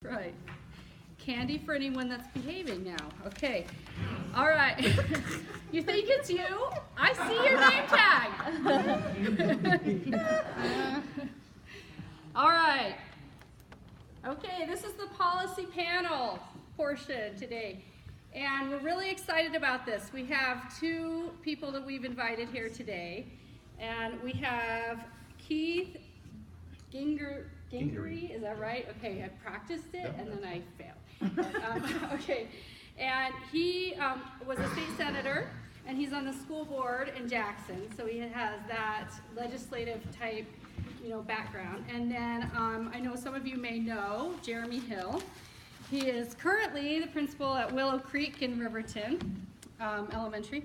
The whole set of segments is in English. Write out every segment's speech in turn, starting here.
Right. Candy for anyone that's behaving now. Okay. All right. You think it's you? I see your name tag. All right. Okay, this is the policy panel portion today. And we're really excited about this. We have two people that we've invited here today. And we have Keith Gingery, is that right? Okay, I practiced it and then I failed. Okay, and he was a state senator and he's on the school board in Jackson, so he has that legislative type, background. And then I know some of you may know Jeremy Hill. He is currently the principal at Willow Creek in Riverton Elementary.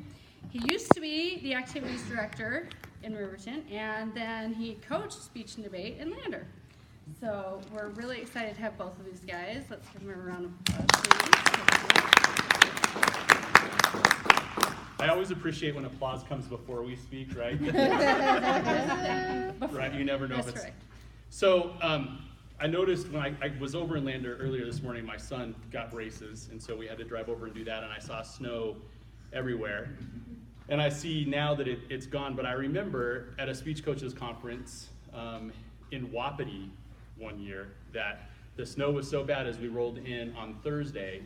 He used to be the activities director in Riverton, and then he coached speech and debate in Lander. So we're really excited to have both of these guys. Let's give them a round of applause. I always appreciate when applause comes before we speak, right? Right, you never know if it's... Right. So I noticed when I was over in Lander earlier this morning, my son got braces, and so we had to drive over and do that, and I saw snow everywhere. And I see now that it's gone, but I remember at a speech coaches conference in Wapiti one year that the snow was so bad as we rolled in on Thursday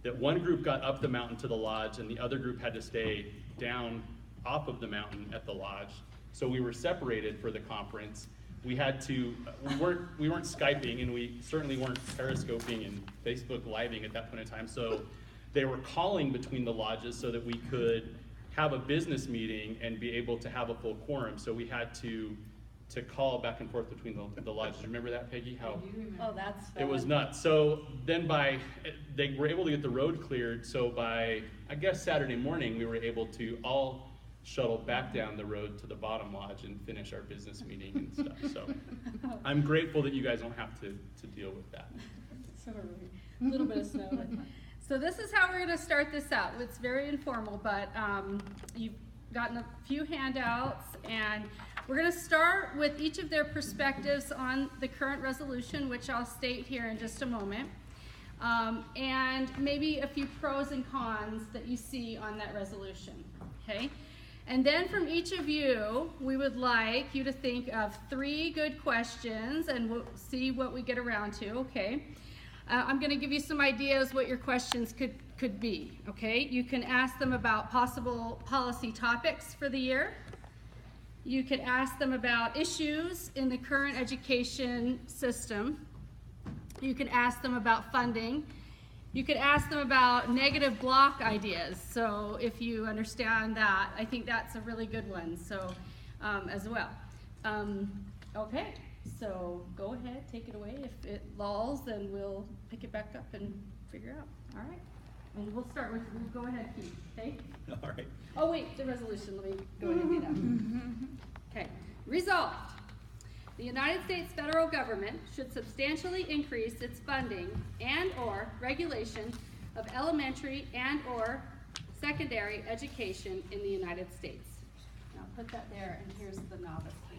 that one group got up the mountain to the lodge and the other group had to stay down off of the mountain at the lodge. So we were separated for the conference. We weren't Skyping, and we certainly weren't Periscoping and Facebook Living at that point in time. So they were calling between the lodges so that we could have a business meeting and be able to have a full quorum. So we had to call back and forth between the lodges. Remember that, Peggy? How? Oh, that's fun. It was nuts. So then they were able to get the road cleared. So by, I guess, Saturday morning, we were able to all shuttle back down the road to the bottom lodge and finish our business meeting and stuff. So I'm grateful that you guys don't have to deal with that. Sorry. A little bit of snow. So this is how we're going to start this out. It's very informal, but you've gotten a few handouts, and we're going to start with each of their perspectives on the current resolution, which I'll state here in just a moment, and maybe a few pros and cons that you see on that resolution, okay? And then from each of you, we would like you to think of 3 good questions, and we'll see what we get around to, okay? I'm going to give you some ideas what your questions could be, okay? You can ask them about possible policy topics for the year. You could ask them about issues in the current education system. You could ask them about funding. You could ask them about negative block ideas. So if you understand that, I think that's a really good one, so as well. Okay. So go ahead, take it away. If it lulls, then we'll pick it back up and figure out. All right. And we'll go ahead, Keith, okay? All right. Oh, wait, the resolution. Let me go ahead and do that. Okay. Resolved. The United States federal government should substantially increase its funding and/or regulation of elementary and/or secondary education in the United States. Now put that there, and here's the novice precinct.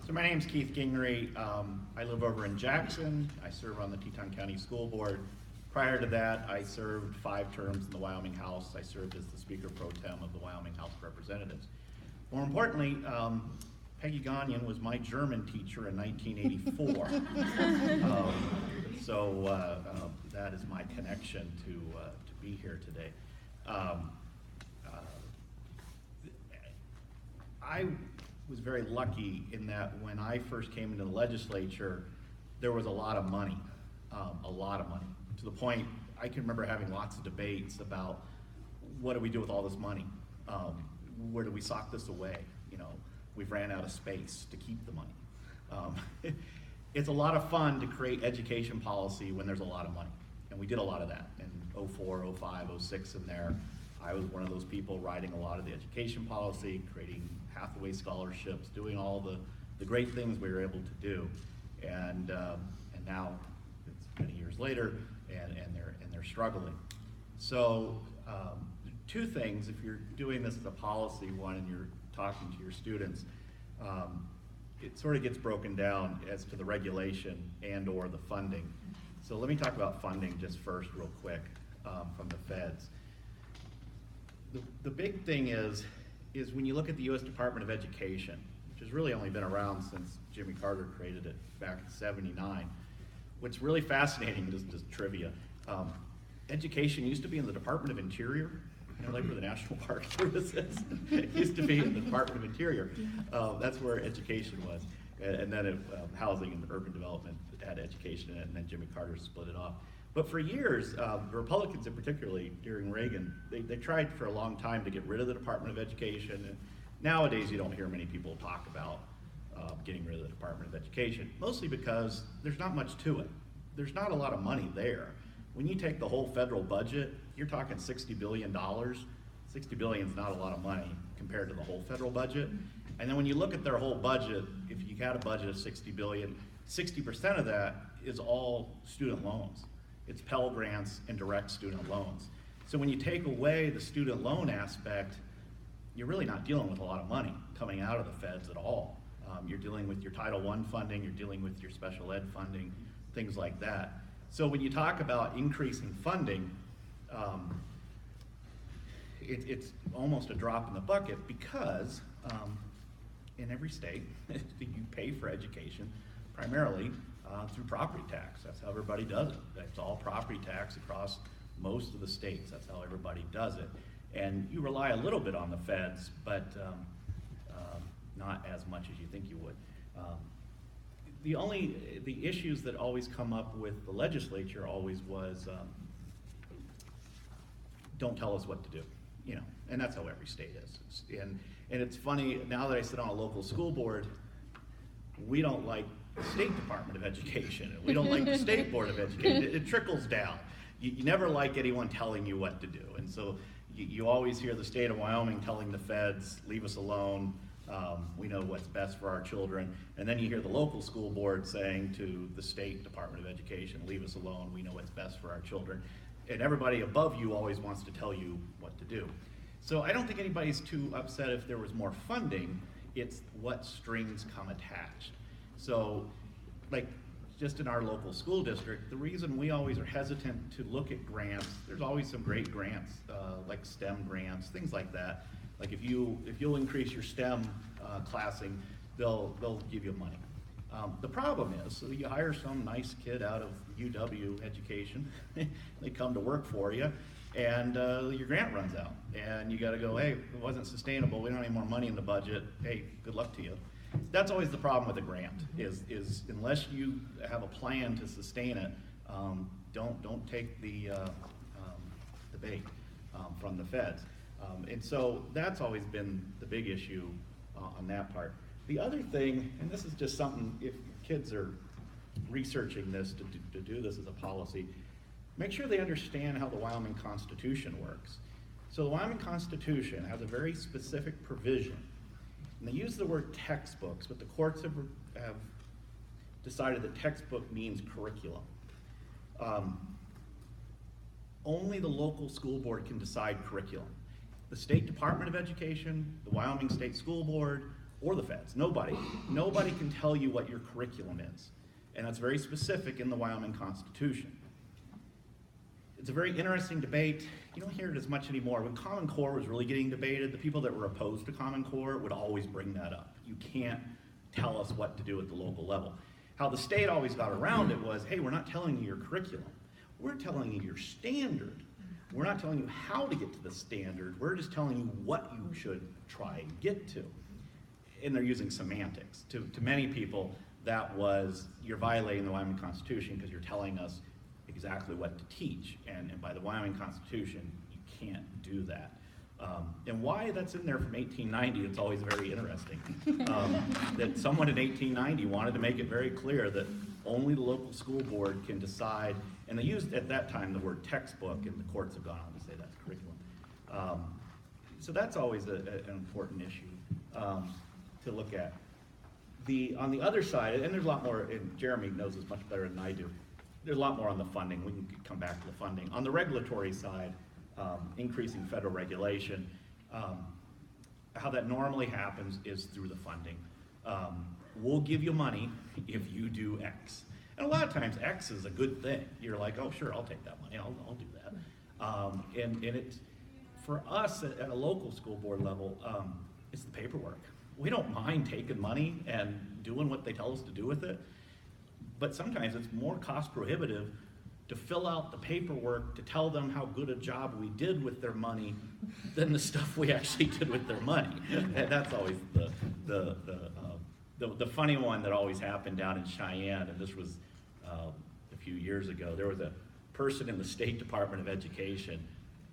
So my name's Keith Gingery. I live over in Jackson. I serve on the Teton County School Board. Prior to that, I served 5 terms in the Wyoming House. I served as the Speaker Pro Tem of the Wyoming House of Representatives. More importantly, Peggy Gagnon was my German teacher in 1984. That is my connection to be here today. I was very lucky in that when I first came into the legislature, there was a lot of money, to the point I can remember having lots of debates about what do we do with all this money? Where do we sock this away? We've ran out of space to keep the money. It's a lot of fun to create education policy when there's a lot of money, and we did a lot of that in 04, 05, 06 in there. I was one of those people writing a lot of the education policy, creating Hathaway scholarships, doing all the great things we were able to do, and now it's many years later, and they're struggling. So 2 things, if you're doing this as a policy one and you're talking to your students, it sort of gets broken down as to the regulation and or the funding. So let me talk about funding just first real quick from the feds. The big thing is when you look at the U.S. Department of Education, which has really only been around since Jimmy Carter created it back in '79. What's really fascinating, just trivia, education used to be in the Department of Interior, you know, like where the National Park Service is. It used to be in the Department of Interior. That's where education was. And then housing and urban development had education in it, and then Jimmy Carter split it off. But for years, the Republicans, in particularly during Reagan, they tried for a long time to get rid of the Department of Education. And nowadays, you don't hear many people talk about getting rid of the Department of Education, mostly because there's not much to it. There's not a lot of money there. When you take the whole federal budget, you're talking $60 billion. $60 billion is not a lot of money compared to the whole federal budget. And then when you look at their whole budget, if you had a budget of $60 billion, 60% of that is all student loans. It's Pell Grants and direct student loans. So when you take away the student loan aspect, you're really not dealing with a lot of money coming out of the feds at all. You're dealing with your Title I funding, you're dealing with your special ed funding, things like that. So when you talk about increasing funding, it's almost a drop in the bucket because in every state, you pay for education primarily through property tax. That's how everybody does it. That's all property tax across most of the states. That's how everybody does it. And you rely a little bit on the feds, but not as much as you think you would. The issues that always come up with the legislature always was, don't tell us what to do, you know, and that's how every state is. And it's funny, now that I sit on a local school board, we don't like the State Department of Education, and we don't like the State Board of Education. It trickles down. You never like anyone telling you what to do, and so you always hear the state of Wyoming telling the feds, leave us alone, we know what's best for our children, and then you hear the local school board saying to the State Department of Education, leave us alone, we know what's best for our children, and everybody above you always wants to tell you what to do. So I don't think anybody's too upset if there was more funding, it's what strings come attached. So, like, just in our local school district, the reason we always are hesitant to look at grants, there's always some great grants, like STEM grants, things like that. Like if you'll increase your STEM classing, they'll give you money. The problem is, so you hire some nice kid out of UW education, they come to work for you, and your grant runs out, and you got to go, hey, it wasn't sustainable, we don't have any more money in the budget, hey, good luck to you. That's always the problem with a grant, is unless you have a plan to sustain it, don't take the bait from the feds. And so that's always been the big issue on that part. The other thing, and this is just something, if kids are researching this to do this as a policy, make sure they understand how the Wyoming Constitution works. So the Wyoming Constitution has a very specific provision, and they use the word textbooks, but the courts have decided that textbook means curriculum. Only the local school board can decide curriculum. The State Department of Education, the Wyoming State School Board, or the feds, nobody can tell you what your curriculum is. And that's very specific in the Wyoming Constitution. It's a very interesting debate. You don't hear it as much anymore. When Common Core was really getting debated, the people that were opposed to Common Core would always bring that up. You can't tell us what to do at the local level. How the state always got around it was, hey, we're not telling you your curriculum. We're telling you your standard. We're not telling you how to get to the standard. We're just telling you what you should try and get to. And they're using semantics. To many people, that was, you're violating the Wyoming Constitution because you're telling us exactly what to teach. And by the Wyoming Constitution, you can't do that. And why that's in there from 1890, it's always very interesting. That someone in 1890 wanted to make it very clear that only the local school board can decide, and they used at that time the word textbook, and the courts have gone on to say that's curriculum. So that's always an important issue to look at. On the other side, and there's a lot more, and Jeremy knows this much better than I do, there's a lot more on the funding. We can come back to the funding. On the regulatory side, increasing federal regulation, how that normally happens is through the funding. we'll give you money if you do X. And a lot of times X is a good thing. You're like, oh, sure, I'll take that money, I'll do that. And it's, for us at a local school board level, it's the paperwork. We don't mind taking money and doing what they tell us to do with it, but sometimes it's more cost prohibitive to fill out the paperwork to tell them how good a job we did with their money than the stuff we actually did with their money. And that's always the funny one that always happened down in Cheyenne, and this was a few years ago. There was a person in the State Department of Education,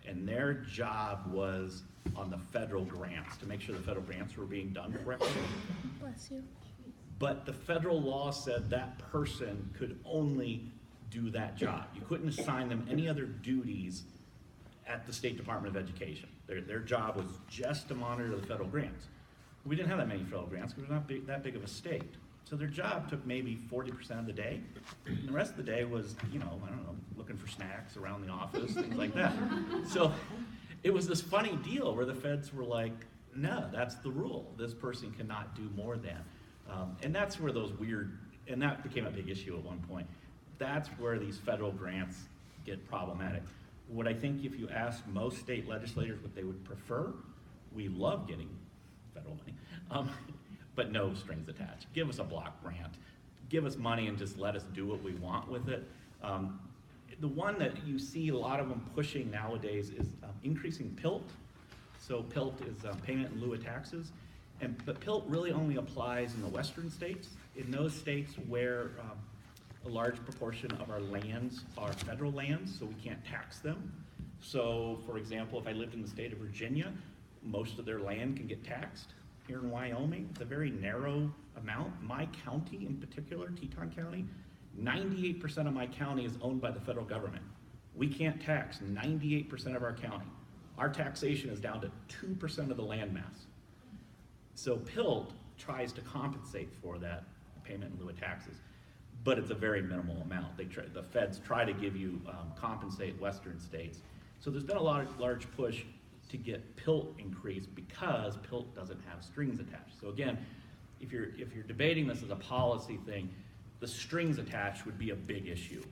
and their job was on the federal grants, to make sure the federal grants were being done correctly. Bless you. But the federal law said that person could only do that job. You couldn't assign them any other duties at the State Department of Education. Their job was just to monitor the federal grants. We didn't have that many federal grants because we're not that big of a state. So their job took maybe 40% of the day. And the rest of the day was, I don't know, looking for snacks around the office, things like that. So it was this funny deal where the feds were like, no, that's the rule. This person cannot do more than. And that's where those weird, and that became a big issue at one point. That's where these federal grants get problematic. What I think, if you ask most state legislators what they would prefer, we love getting federal money, but no strings attached. Give us a block grant. Give us money and just let us do what we want with it. The one that you see a lot of them pushing nowadays is increasing PILT. So PILT is payment in lieu of taxes. But PILT really only applies in the western states. In those states where a large proportion of our lands are federal lands, so we can't tax them. So, for example, if I lived in the state of Virginia, most of their land can get taxed. Here in Wyoming, it's a very narrow amount. My county in particular, Teton County, 98% of my county is owned by the federal government. We can't tax 98% of our county. Our taxation is down to 2% of the land mass. So PILT tries to compensate for that payment in lieu of taxes, but it's a very minimal amount. The feds try to give you, compensate western states. So there's been a large push to get PILT increased because PILT doesn't have strings attached. So again, if you're debating this as a policy thing, the strings attached would be a big issue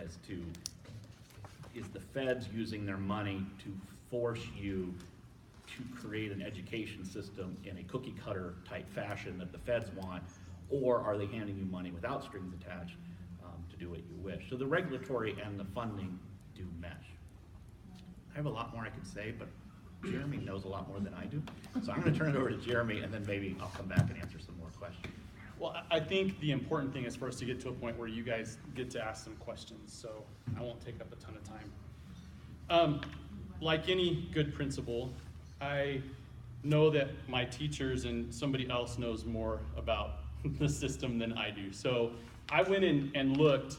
as to, is the feds using their money to force you to create an education system in a cookie cutter type fashion that the feds want, or are they handing you money without strings attached to do what you wish? So the regulatory and the funding do mesh. I have a lot more I could say, but Jeremy knows a lot more than I do. So I'm going to turn it over to Jeremy, and then maybe I'll come back and answer some more questions. Well, I think the important thing is for us to get to a point where you guys get to ask some questions, so I won't take up a ton of time. Like any good principal, I know that my teachers and somebody else knows more about the system than I do. So I went in and looked.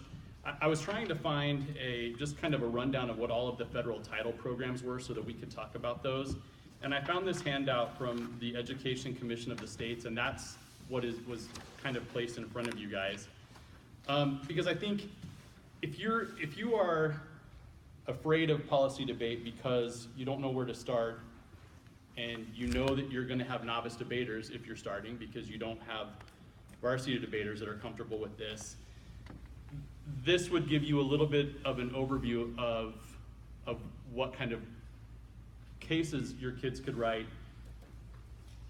I was trying to find just kind of a rundown of what all of the federal title programs were so that we could talk about those. And I found this handout from the Education Commission of the States, and that's what was kind of placed in front of you guys. Because I think if you are afraid of policy debate because you don't know where to start, and you know that you're going to have novice debaters if you're starting because you don't have varsity debaters that are comfortable with this, this would give you a little bit of an overview of what kind of cases your kids could write,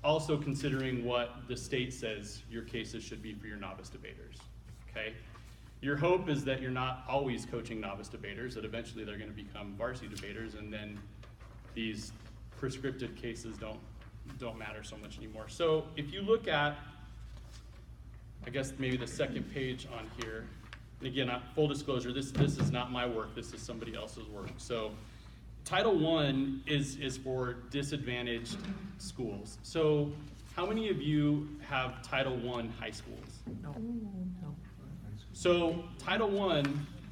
also considering what the state says your cases should be for your novice debaters, okay? Your hope is that you're not always coaching novice debaters, that eventually they're going to become varsity debaters, and then these prescripted cases don't matter so much anymore. So if you look at, I guess maybe the second page on here, and again, full disclosure, this is not my work, this is somebody else's work. So Title I is for disadvantaged schools. So how many of you have Title I high schools? No. So Title I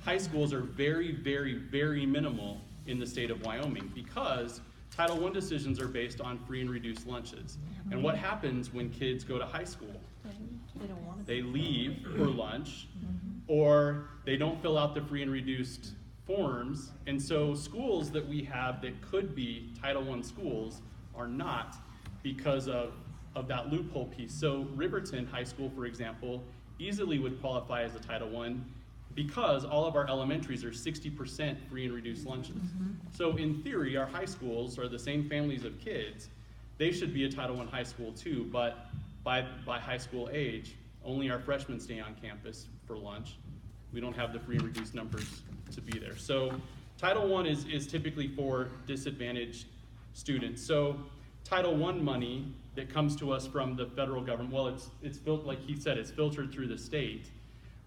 high schools are very, very, very minimal in the state of Wyoming because Title I decisions are based on free and reduced lunches. And what happens when kids go to high school? They don't want to. They leave for lunch, or they don't fill out the free and reduced forms. And so schools that we have that could be Title I schools are not because of of that loophole piece. So Riverton High School, for example, easily would qualify as a Title I because all of our elementaries are 60% free and reduced lunches. So in theory, our high schools are the same families of kids. They should be a Title I high school too, but by high school age, only our freshmen stay on campus for lunch. We don't have the free and reduced numbers to be there. So Title I is typically for disadvantaged students. So Title I money that comes to us from the federal government, well, it's built, like he said, it's filtered through the state.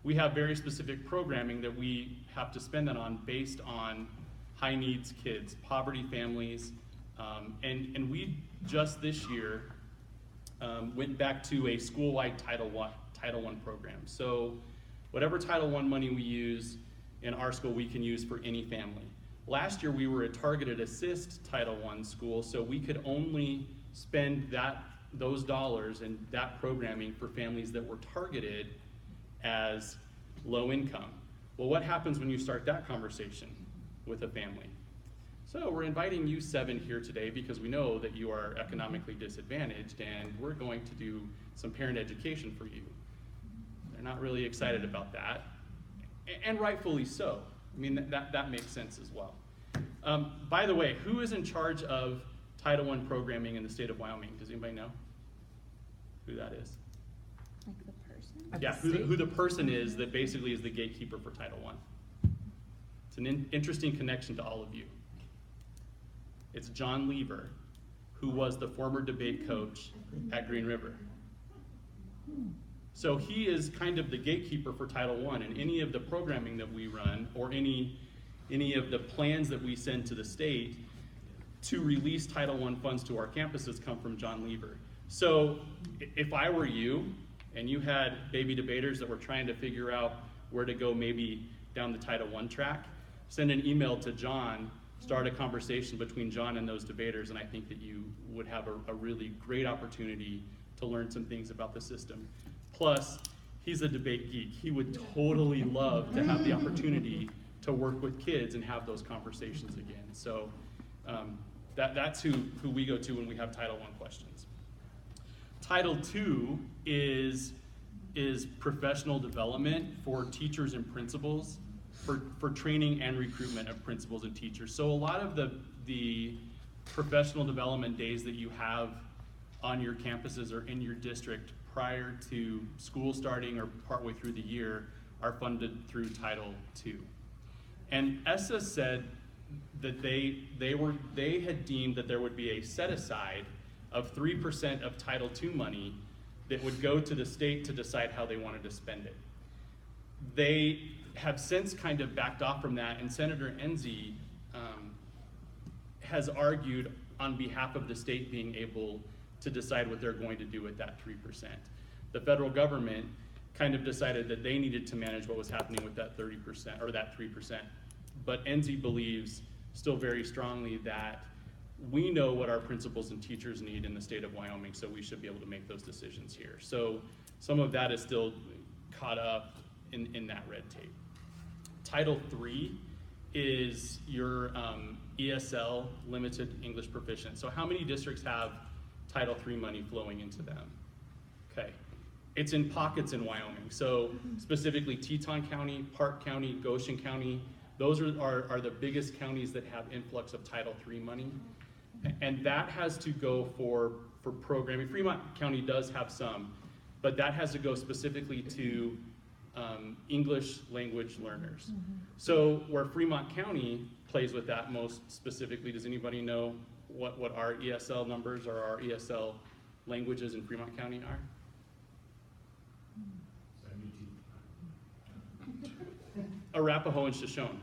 We have very specific programming that we have to spend that on based on high needs kids, poverty families, and we just this year went back to a school-wide Title I program. So whatever Title I money we use in our school, we can use for any family. Last year, we were a targeted assist Title I school, so we could only spend those dollars and that programming for families that were targeted as low income. Well, what happens when you start that conversation with a family? So we're inviting you 7 here today because we know that you are economically disadvantaged and we're going to do some parent education for you. They're not really excited about that, and rightfully so. I mean, that makes sense as well. By the way, who is in charge of Title I programming in the state of Wyoming? Does anybody know who that is? Like the person? Yeah, who the person is that basically is the gatekeeper for Title I. It's an interesting connection to all of you. It's John Lever, who was the former debate coach at Green River. So he is kind of the gatekeeper for Title I, and any of the programming that we run or any of the plans that we send to the state to release Title I funds to our campuses come from John Lever. So if I were you and you had baby debaters that were trying to figure out where to go maybe down the Title I track, send an email to John, start a conversation between John and those debaters, and I think that you would have a really great opportunity to learn some things about the system. Plus, he's a debate geek. He would totally love to have the opportunity to work with kids and have those conversations again. So that's who we go to when we have Title I questions. Title II is professional development for teachers and principals, for training and recruitment of principals and teachers. So a lot of the professional development days that you have on your campuses or in your district prior to school starting or partway through the year are funded through Title II. And ESSA said that they had deemed that there would be a set aside of 3% of Title II money that would go to the state to decide how they wanted to spend it. They have since kind of backed off from that, and Senator Enzi has argued on behalf of the state being able to decide what they're going to do with that 3%. The federal government kind of decided that they needed to manage what was happening with that 30% or that 3%. But Enzi believes still very strongly that we know what our principals and teachers need in the state of Wyoming, so we should be able to make those decisions here. So some of that is still caught up in that red tape. Title III is your ESL, limited English proficient. So how many districts have Title III money flowing into them? Okay, it's in pockets in Wyoming. So specifically Teton County, Park County, Goshen County, those are the biggest counties that have influx of Title III money. And that has to go for programming. Fremont County does have some, but that has to go specifically to English language learners. So where Fremont County plays with that most specifically, does anybody know what our ESL numbers or our ESL languages in Fremont County are? Arapaho and Shoshone,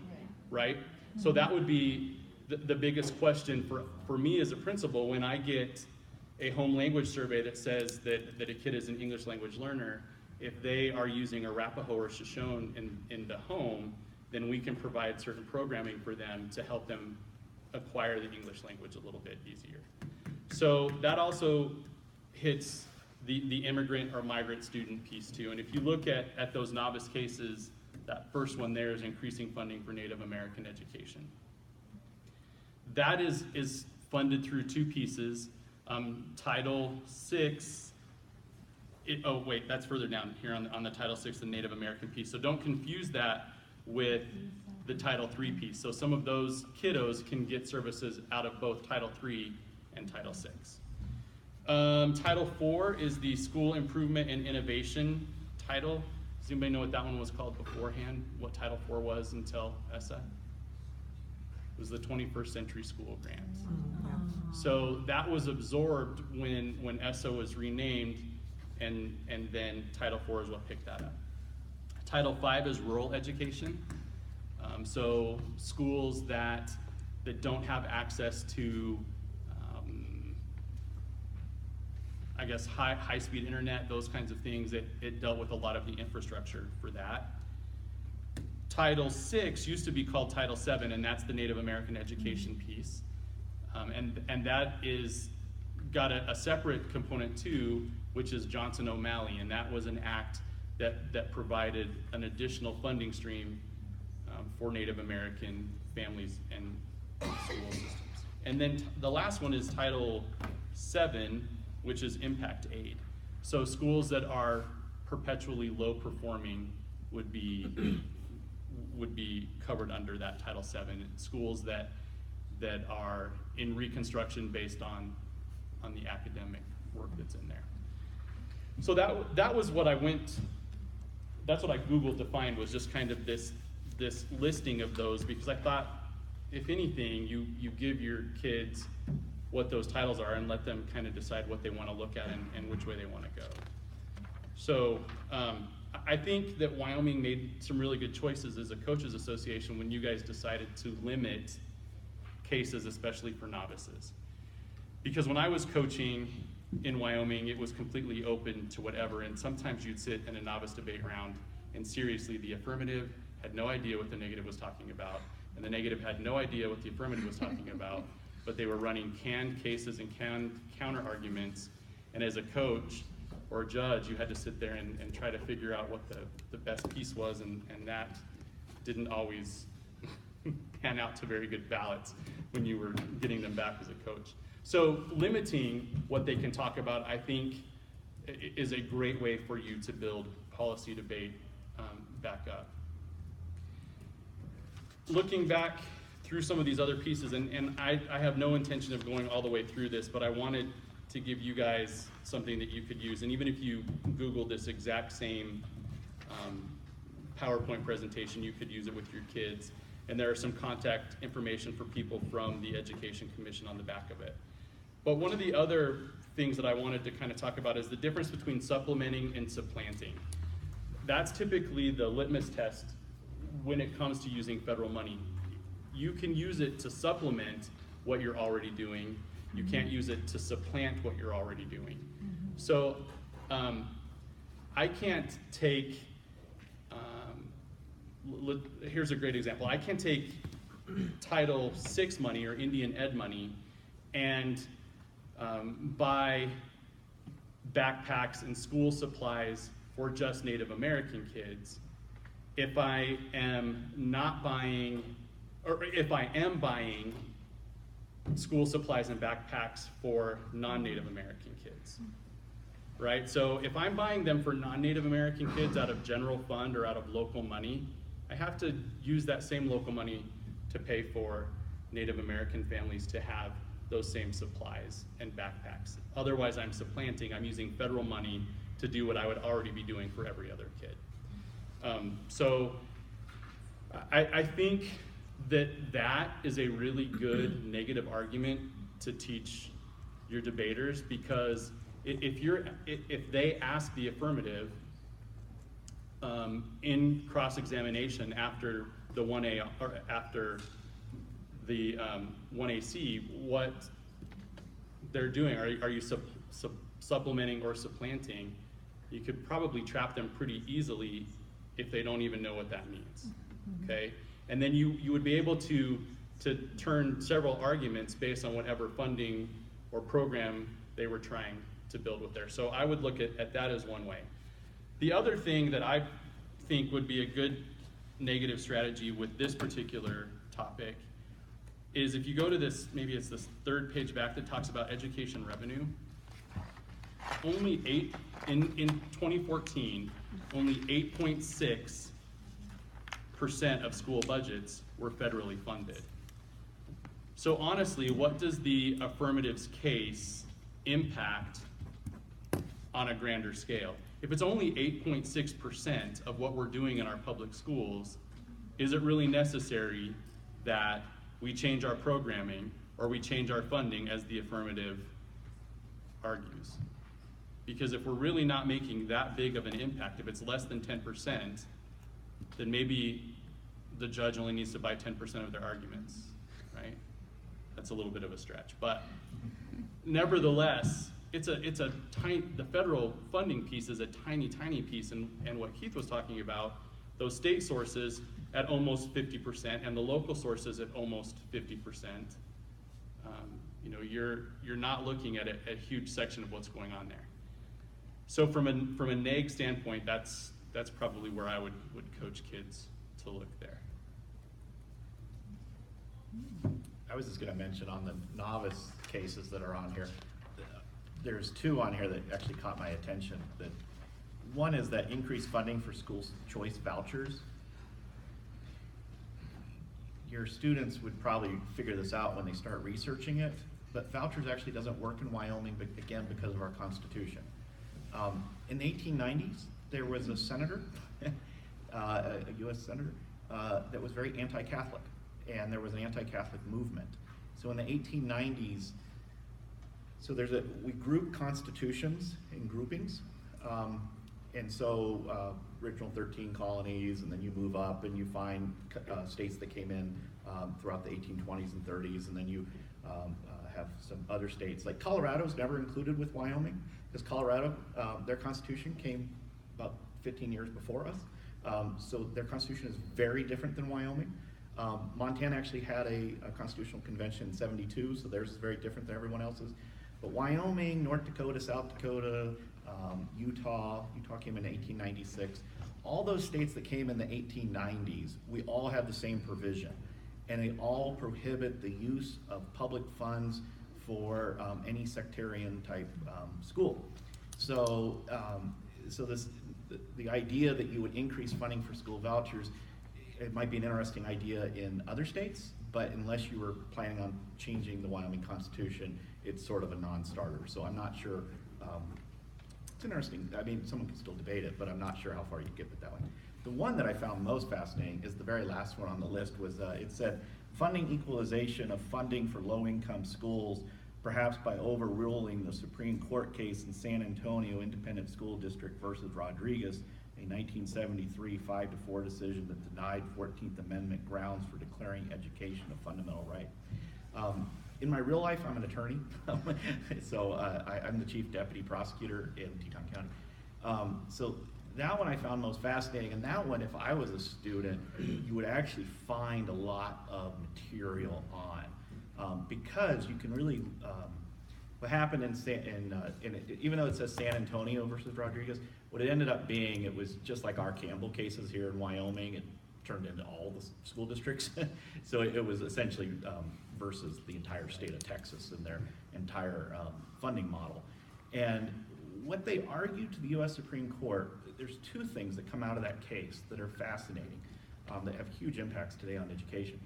right? So that would be the biggest question for me as a principal when I get a home language survey that says that a kid is an English language learner. If they are using Arapaho or Shoshone in the home, then we can provide certain programming for them to help them acquire the English language a little bit easier. So that also hits the immigrant or migrant student piece too. And if you look at those novice cases, that first one there is increasing funding for Native American education. That is funded through two pieces. Title VI, oh wait, that's further down here on the Title VI, the Native American piece. So don't confuse that with the Title III piece. So some of those kiddos can get services out of both Title III and Title VI. Title IV is the School Improvement and Innovation title. Does anybody know what that one was called beforehand? What Title IV was until ESSA? It was the 21st Century School Grants. So that was absorbed when ESSA was renamed, and then Title IV is what picked that up. Title V is rural education. So schools that don't have access to, I guess, high-speed internet, those kinds of things, it dealt with a lot of the infrastructure for that. Title VI used to be called Title VII, and that's the Native American education piece. And that is got a separate component too, which is Johnson O'Malley, and that was an act that provided an additional funding stream for Native American families and school systems. And then the last one is Title VII, which is impact aid. So schools that are perpetually low performing would be covered under that Title VII. Schools that are in reconstruction based on the academic work that's in there. So that was what that's what I Googled to find, was just kind of this listing of those, because I thought, if anything, you give your kids what those titles are and let them kind of decide what they want to look at and which way they want to go. So I think that Wyoming made some really good choices as a coaches association when you guys decided to limit cases, especially for novices. Because when I was coaching in Wyoming, it was completely open to whatever, and sometimes you'd sit in a novice debate round, and seriously, the affirmative had no idea what the negative was talking about, and the negative had no idea what the affirmative was talking about, but they were running canned cases and canned counter arguments, and as a coach or a judge, you had to sit there and try to figure out what the best piece was, and that didn't always pan out to very good ballots when you were getting them back as a coach. So limiting what they can talk about, I think, is a great way for you to build policy debate back up. Looking back through some of these other pieces, and I have no intention of going all the way through this, but I wanted to give you guys something that you could use. And even if you Google this exact same PowerPoint presentation, you could use it with your kids. And there are some contact information for people from the Education Commission on the back of it. But one of the other things that I wanted to kind of talk about is the difference between supplementing and supplanting. That's typically the litmus test when it comes to using federal money. You can use it to supplement what you're already doing. You can't use it to supplant what you're already doing. So I can't take, here's a great example. I can take Title VI money or Indian Ed money and buy backpacks and school supplies for just Native American kids if I am not buying, or if I am buying school supplies and backpacks for non-Native American kids, right? So if I'm buying them for non-Native American kids out of general fund or out of local money, I have to use that same local money to pay for Native American families to have those same supplies and backpacks. Otherwise, I'm supplanting, I'm using federal money to do what I would already be doing for every other kid. So I think that is a really good negative argument to teach your debaters, because if they ask the affirmative in cross-examination after the 1A or after the 1AC, what they're doing, are you supplementing or supplanting? You could probably trap them pretty easily if they don't even know what that means, okay? And then you would be able to turn several arguments based on whatever funding or program they were trying to build with there. So I would look at that as one way. The other thing that I think would be a good negative strategy with this particular topic is if you go to this, maybe it's this third page back that talks about education revenue, in 2014, only 8.6% of school budgets were federally funded. So honestly, what does the affirmatives case impact on a grander scale? If it's only 8.6% of what we're doing in our public schools, is it really necessary that we change our programming or we change our funding, as the affirmative argues? Because if we're really not making that big of an impact, if it's less than 10%, then maybe the judge only needs to buy 10% of their arguments, right? That's a little bit of a stretch, but nevertheless, the federal funding piece is a tiny piece, and what Keith was talking about, those state sources at almost 50% and the local sources at almost 50%. You're not looking at a huge section of what's going on there. So from a NAEG standpoint, that's probably where I would coach kids to look there. I was just going to mention on the novice cases that are on here, there's two on here that actually caught my attention. That one is that increased funding for school choice vouchers. Your students would probably figure this out when they start researching it, but vouchers actually doesn't work in Wyoming, but again, because of our Constitution. In the 1890s, there was a senator, a U.S. senator, that was very anti-Catholic, and there was an anti-Catholic movement. So in the 1890s, we group constitutions in groupings, and so original 13 colonies, and then you move up and you find states that came in throughout the 1820s and 30s, and then you have some other states. Like Colorado's never included with Wyoming, because Colorado, their constitution came about 15 years before us, so their constitution is very different than Wyoming. Montana actually had a constitutional convention in '72, so theirs is very different than everyone else's. But Wyoming, North Dakota, South Dakota, Utah came in 1896. All those states that came in the 1890s, we all have the same provision. And they all prohibit the use of public funds for any sectarian type school. So, the idea that you would increase funding for school vouchers, it might be an interesting idea in other states, but unless you were planning on changing the Wyoming Constitution, it's sort of a non-starter. So I'm not sure, it's interesting. I mean, someone can still debate it, but I'm not sure how far you get with that one. The one that I found most fascinating is the very last one on the list was, it said, funding equalization of funding for low-income schools, perhaps by overruling the Supreme Court case in San Antonio Independent School District versus Rodriguez, a 1973 5-4 decision that denied 14th Amendment grounds for declaring education a fundamental right. In my real life, I'm an attorney, so I'm the chief deputy prosecutor in Teton County. So that one I found most fascinating, and that one, if I was a student, you would actually find a lot of material on, because you can really, what happened even though it says San Antonio versus Rodriguez, what it ended up being, it was just like our Campbell cases here in Wyoming. It turned into all the school districts. So it was essentially versus the entire state of Texas and their entire funding model. And what they argued to the U.S. Supreme Court, there's two things that come out of that case that are fascinating, that have huge impacts today on education.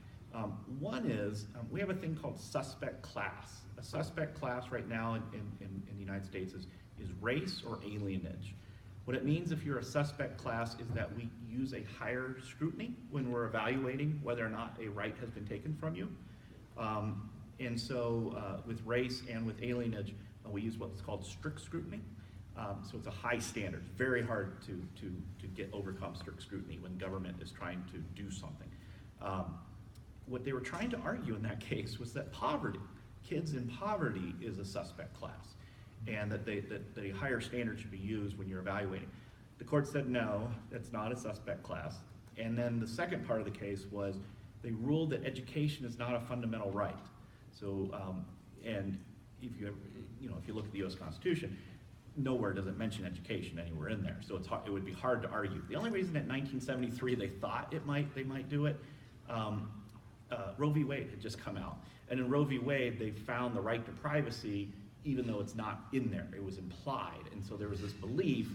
One is, we have a thing called suspect class. A suspect class right now in the United States is race or alienage. What it means if you're a suspect class is that we use a higher scrutiny when we're evaluating whether or not a right has been taken from you. And so with race and with alienage, we use what's called strict scrutiny. So it's a high standard. It's very hard to overcome strict scrutiny when government is trying to do something. What they were trying to argue in that case was that poverty, kids in poverty, is a suspect class, and that a higher standard should be used when you're evaluating. The court said no, that's not a suspect class. And then the second part of the case was they ruled that education is not a fundamental right. So, and if you look at the U.S. Constitution, nowhere does it mention education anywhere in there. So it would be hard to argue. The only reason in 1973 they thought they might do it Roe v. Wade had just come out. And in Roe v. Wade, they found the right to privacy, even though it's not in there. It was implied. And so there was this belief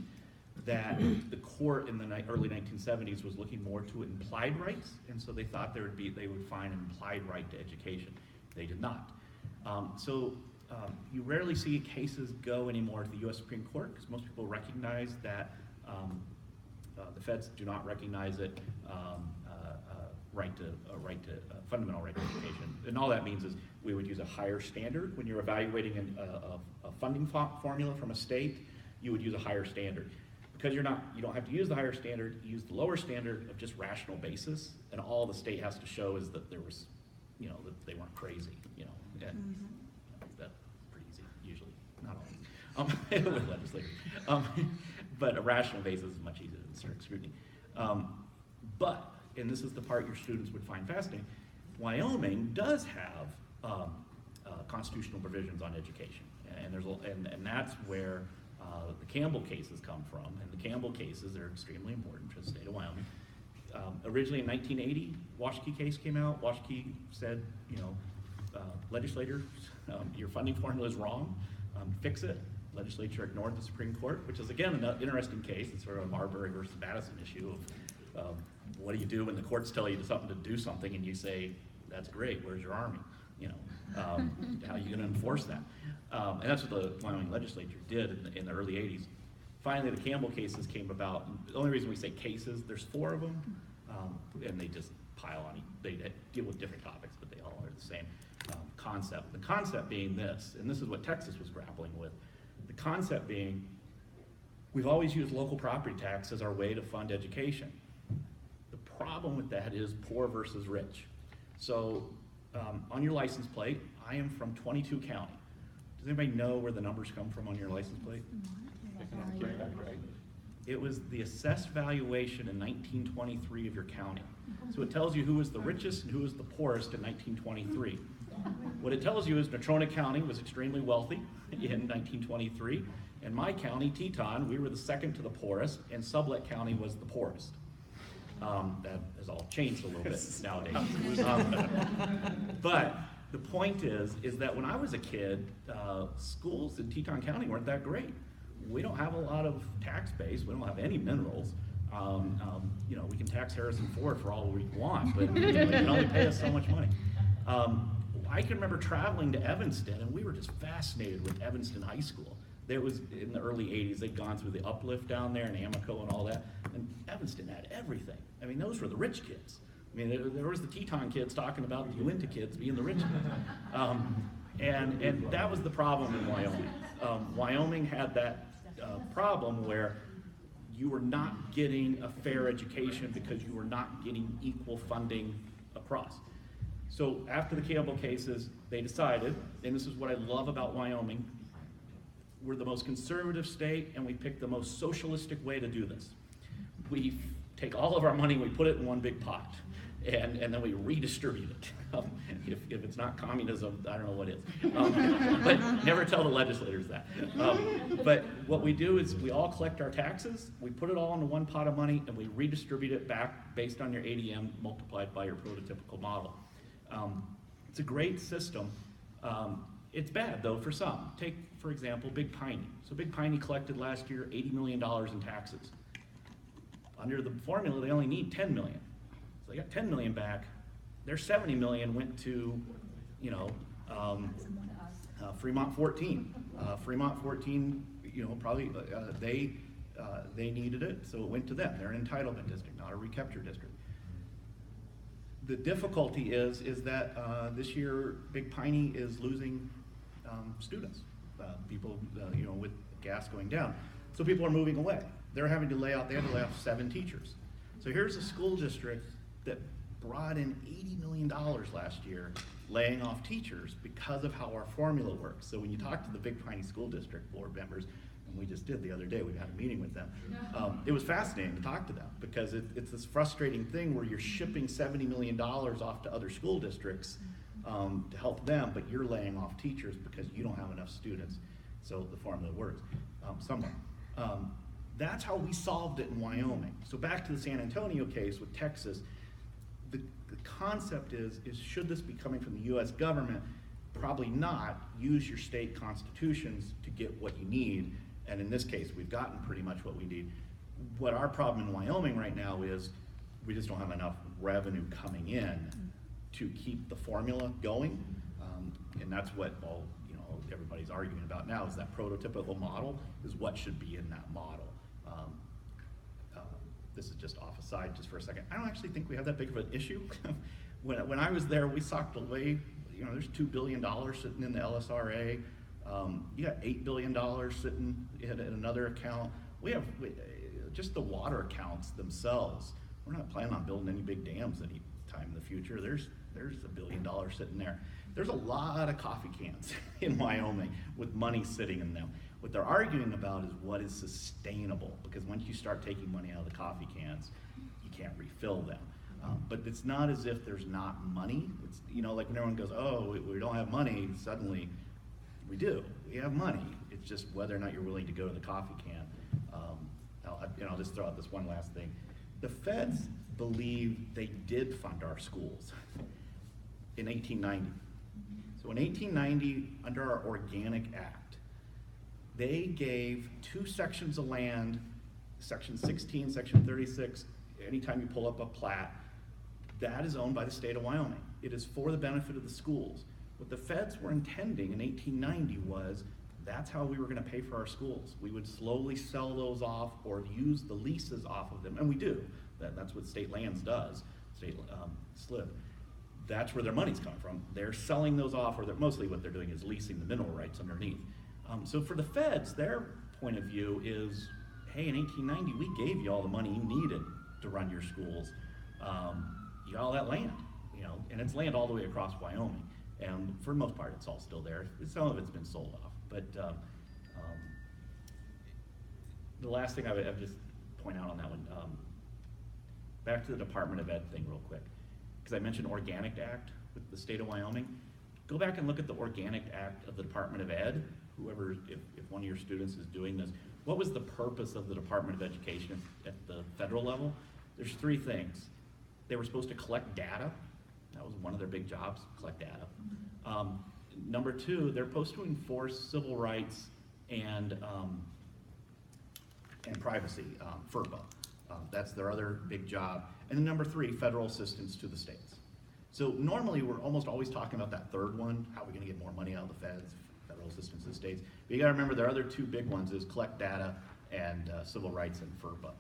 that the court in the early 1970s was looking more to implied rights. And so they thought they would find an implied right to education. They did not. You rarely see cases go anymore to the U.S. Supreme Court because most people recognize that the feds do not recognize it fundamental right to education. And all that means is we would use a higher standard when you're evaluating a funding formula from a state. You would use a higher standard because you don't have to use the higher standard. You use the lower standard of just rational basis, and all the state has to show is that there was, that they weren't crazy. And that's pretty easy usually, not always with legislators. But a rational basis is much easier than strict scrutiny. And this is the part your students would find fascinating, Wyoming does have constitutional provisions on education, and that's where the Campbell cases come from. And the Campbell cases are extremely important to the state of Wyoming. Originally in 1980, Washakie case came out. Washakie said, legislators, your funding formula is wrong. Fix it. Legislature ignored the Supreme Court, which is again an interesting case. It's sort of a Marbury versus Madison issue of what do you do when the courts tell you to do something and you say, that's great, where's your army? How are you gonna enforce that? And that's what the Wyoming legislature did in the early 80s. Finally, the Campbell cases came about. The only reason we say cases, there's 4 of them, and they just pile on. They deal with different topics, but they all are the same concept. The concept being this, and this is what Texas was grappling with. The concept being, we've always used local property tax as our way to fund education. The problem with that is poor versus rich. So on your license plate, I am from 22 County. Does anybody know where the numbers come from on your license plate? It was the assessed valuation in 1923 of your county. So it tells you who was the richest and who was the poorest in 1923. What it tells you is Natrona County was extremely wealthy in 1923, and my county, Teton, we were the second to the poorest, and Sublette County was the poorest. That has all changed a little bit nowadays. But the point is that when I was a kid, schools in Teton County weren't that great. We don't have a lot of tax base. We don't have any minerals. We can tax Harrison Ford for all we want, but you can only pay us so much money. I can remember traveling to Evanston, and we were just fascinated with Evanston High School. There was, in the early 80s, they'd gone through the uplift down there and Amoco and all that, and Evanston had everything. I mean, those were the rich kids. I mean, there was the Teton kids talking about the Uinta kids being the rich kids. And that was the problem in Wyoming. Wyoming had that problem where you were not getting a fair education because you were not getting equal funding across. So after the Campbell cases, they decided, and this is what I love about Wyoming, we're the most conservative state and we picked the most socialistic way to do this. We take all of our money, we put it in one big pot, and then we redistribute it. If it's not communism, I don't know what is. But never tell the legislators that. But what we do is we all collect our taxes, we put it all into one pot of money, and we redistribute it back based on your ADM multiplied by your prototypical model. It's a great system. It's bad though for some. Take, for example, Big Piney. So Big Piney collected last year $80 million in taxes. Under the formula, they only need 10 million. So they got 10 million back. Their 70 million went to, Fremont 14. Fremont 14, probably they needed it, so it went to them. They're an entitlement district, not a recapture district. The difficulty is that this year Big Piney is losing students, people, with gas going down. So people are moving away. They had to lay off 7 teachers. So here's a school district that brought in $80 million last year, laying off teachers because of how our formula works. So when you talk to the Big Piney School District board members, and we just did the other day, we had a meeting with them, it was fascinating to talk to them because it's this frustrating thing where you're shipping $70 million off to other school districts to help them, but you're laying off teachers because you don't have enough students. So the formula works somewhat. That's how we solved it in Wyoming. So back to the San Antonio case with Texas, the concept is should this be coming from the US government? Probably not. Use your state constitutions to get what you need. And in this case, we've gotten pretty much what we need. What our problem in Wyoming right now is we just don't have enough revenue coming in to keep the formula going. And that's what everybody's arguing about now, is that prototypical model is what should be in that model. This is just off aside just for a second. I don't actually think we have that big of an issue. When I was there, we socked away, there's $2 billion sitting in the LSRA. You got $8 billion sitting in another account. We have just the water accounts themselves. We're not planning on building any big dams any time in the future. There's $1 billion sitting there. There's a lot of coffee cans in Wyoming with money sitting in them. What they're arguing about is what is sustainable, because once you start taking money out of the coffee cans, you can't refill them. But it's not as if there's not money. It's, like when everyone goes, oh, we don't have money, suddenly we do. We have money. It's just whether or not you're willing to go to the coffee can. I'll just throw out this one last thing. The feds believe they did fund our schools in 1890. So in 1890, under our Organic Act, they gave 2 sections of land, section 16, section 36, anytime you pull up a plat, that is owned by the state of Wyoming. It is for the benefit of the schools. What the feds were intending in 1890 was that's how we were going to pay for our schools. We would slowly sell those off or use the leases off of them, and we do. That's what state lands does, state SLIB. That's where their money's coming from. They're selling those off, or mostly what they're doing is leasing the mineral rights underneath. So for the feds, their point of view is, hey, in 1890, we gave you all the money you needed to run your schools. You got all that land, and it's land all the way across Wyoming. And for the most part, it's all still there. Some of it's been sold off. But the last thing I would just point out on that one, back to the Department of Ed thing real quick, because I mentioned Organic Act with the state of Wyoming. Go back and look at the Organic Act of the Department of Ed. Whoever, if one of your students is doing this, what was the purpose of the Department of Education at the federal level? There's 3 things. They were supposed to collect data. That was one of their big jobs, collect data. Number 2, they're supposed to enforce civil rights and privacy, FERPA. That's their other big job. And then number 3, federal assistance to the states. So normally we're almost always talking about that third one, how are we gonna get more money out of the feds, federal assistance to the states. But you gotta remember their other 2 big ones is collect data and civil rights and FERPA.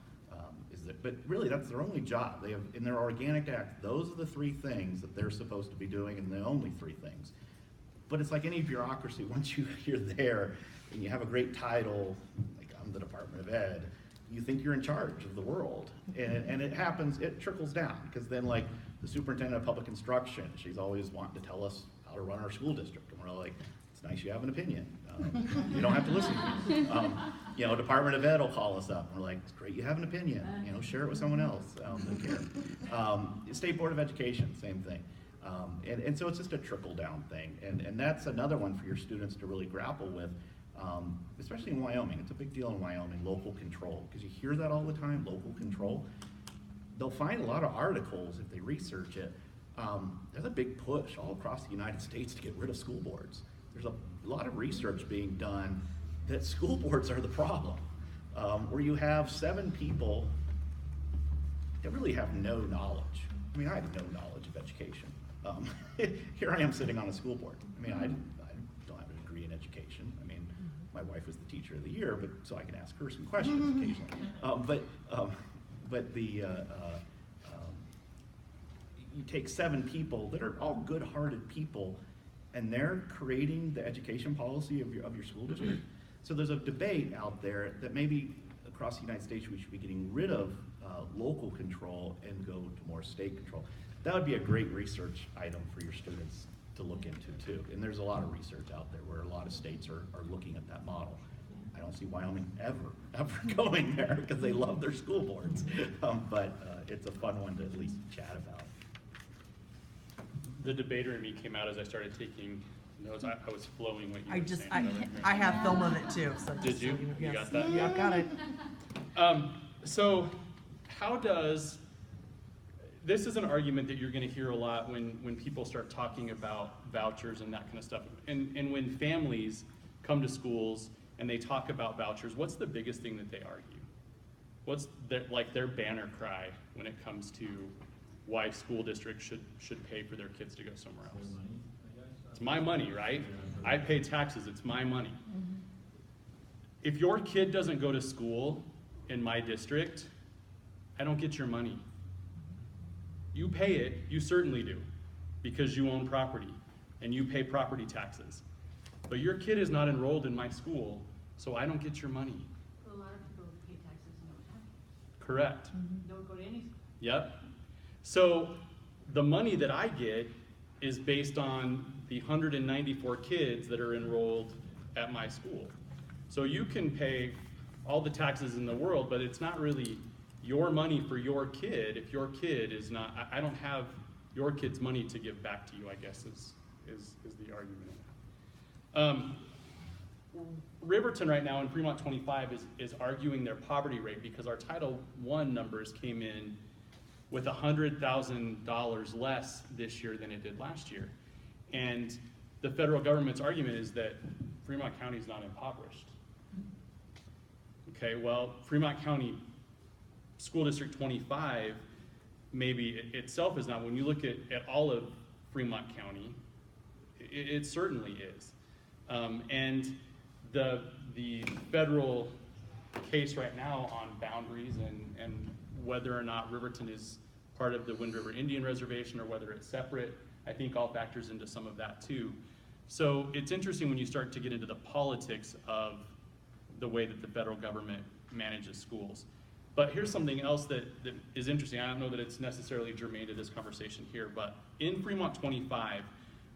But really that's their only job. They have, in their Organic Act, those are the 3 things that they're supposed to be doing, and the only 3 things. But it's like any bureaucracy, once you're there and you have a great title, like I'm the Department of Ed, you think you're in charge of the world. And it happens, it trickles down, because then like the superintendent of public instruction, she's always wanting to tell us how to run our school district. And we're like, it's nice you have an opinion. You don't have to listen to me. Department of Ed will call us up and we're like, it's great you have an opinion. Share it with someone else. Don't care. State Board of Education, same thing. And so it's just a trickle down thing. And that's another one for your students to really grapple with, especially in Wyoming. It's a big deal in Wyoming, local control, because you hear that all the time, local control. They'll find a lot of articles if they research it. There's a big push all across the United States to get rid of school boards. There's a lot of research being done that school boards are the problem, where you have 7 people that really have no knowledge. I mean, I have no knowledge of education. Here I am sitting on a school board. I mean, I don't have a degree in education. I mean, my wife was the teacher of the year, but so I can ask her some questions occasionally. But you take 7 people that are all good-hearted people, and they're creating the education policy of your school district. So there's a debate out there that maybe across the United States we should be getting rid of local control and go to more state control. That would be a great research item for your students to look into too. And there's a lot of research out there where a lot of states are looking at that model. I don't see Wyoming ever going there because they love their school boards. But it's a fun one to at least chat about. The debater in me came out as I started taking notes. I was flowing what you were saying. I have film of it too. So Did you? You yes. got that? Yeah, got it. So how does this is an argument that you're going to hear a lot when people start talking about vouchers and that kind of stuff. And when families come to schools and they talk about vouchers, what's the biggest thing that they argue? What's their banner cry when it comes to why school districts should pay for their kids to go somewhere else? It's my money, right? I pay taxes, it's my money. If your kid doesn't go to school in my district, I don't get your money. You pay it, you certainly do, because you own property and you pay property taxes. But your kid is not enrolled in my school, so I don't get your money. A lot of people pay taxes and don't have it. Correct. Don't go to any school. Yep. So the money that I get is based on the 194 kids that are enrolled at my school. So you can pay all the taxes in the world, but it's not really your money for your kid if your kid is not, I don't have your kid's money to give back to you, I guess is the argument. Riverton right now in Fremont 25 is arguing their poverty rate because our Title I numbers came in with $100,000 less this year than it did last year. And the federal government's argument is that Fremont County is not impoverished. Okay, well, Fremont County School District 25 maybe itself is not. When you look at all of Fremont County, it certainly is. And the federal case right now on boundaries and whether or not Riverton is part of the Wind River Indian Reservation or whether it's separate, I think all factors into some of that too. So it's interesting when you start to get into the politics of the way that the federal government manages schools. But here's something else that is interesting. I don't know that it's necessarily germane to this conversation here, but in Fremont 25,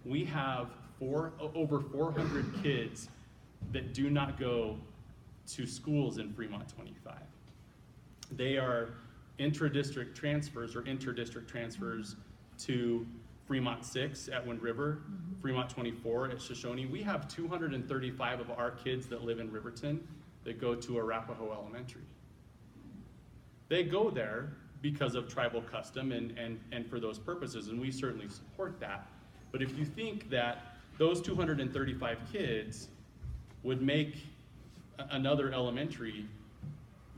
we have over 400 kids that do not go to schools in Fremont 25. They are intra-district transfers or inter-district transfers to Fremont 6 at Wind River, Fremont 24 at Shoshone. We have 235 of our kids that live in Riverton that go to Arapahoe Elementary. They go there because of tribal custom and for those purposes, and we certainly support that. But if you think that those 235 kids would make another elementary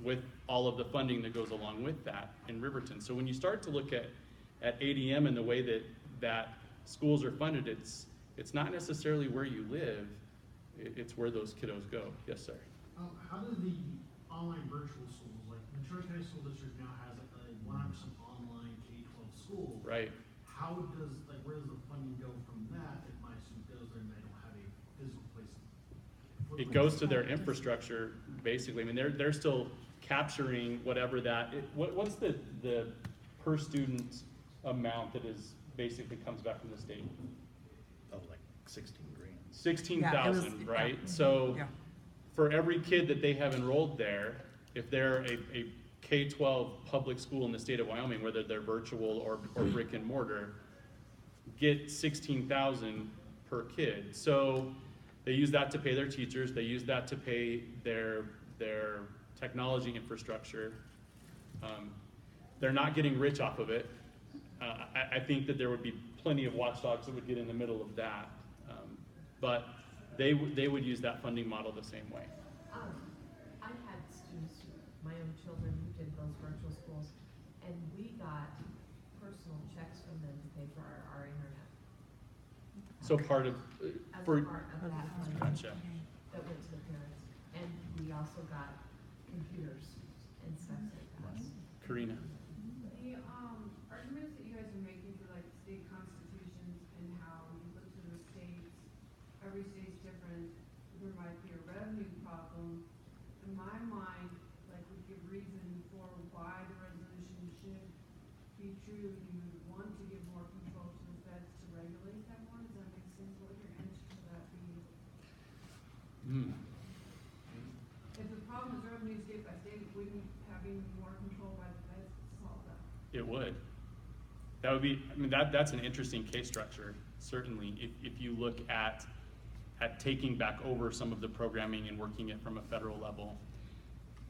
with all of the funding that goes along with that in Riverton. So when you start to look at ADM and the way that schools are funded, it's not necessarily where you live, it's where those kiddos go. Yes, sir. How do the online virtual schools, like Ventura County School District now has a 100% online K-12 school. Right. How does, where does the funding go from that if my student goes there and they don't have a physical place? It goes to their infrastructure, basically. I mean, they're still capturing whatever that, what's the per student amount that is basically comes back from the state? Oh, like 16 grand. 16,000, right? Yeah. So Yeah. for every kid that they have enrolled there, if they're a K-12 public school in the state of Wyoming, whether they're virtual or brick and mortar, get 16,000 per kid. So they use that to pay their teachers, they use that to pay their technology infrastructure. They're not getting rich off of it. I think that there would be plenty of watchdogs that would get in the middle of that. But they would use that funding model the same way. I've had students, my own children, who did those virtual schools, and we got personal checks from them to pay for our internet. So part of, As for, a part of that money gotcha. that went to the parents. And we also got computers and stuff like that. Karina. The arguments that you guys are making for like state constitutions and how you look to the states, every state's different, there might be a revenue problem. In my mind, like would give reason for why the resolution should be true. You would want to give more control to the feds to regulate that more. Does that make sense? What would your answer to that be? If the problem is revenue state by state, wouldn't having more control by the feds solve that? It would. That would be, I mean, that's an interesting case structure, certainly. If you look at taking back over some of the programming and working it from a federal level.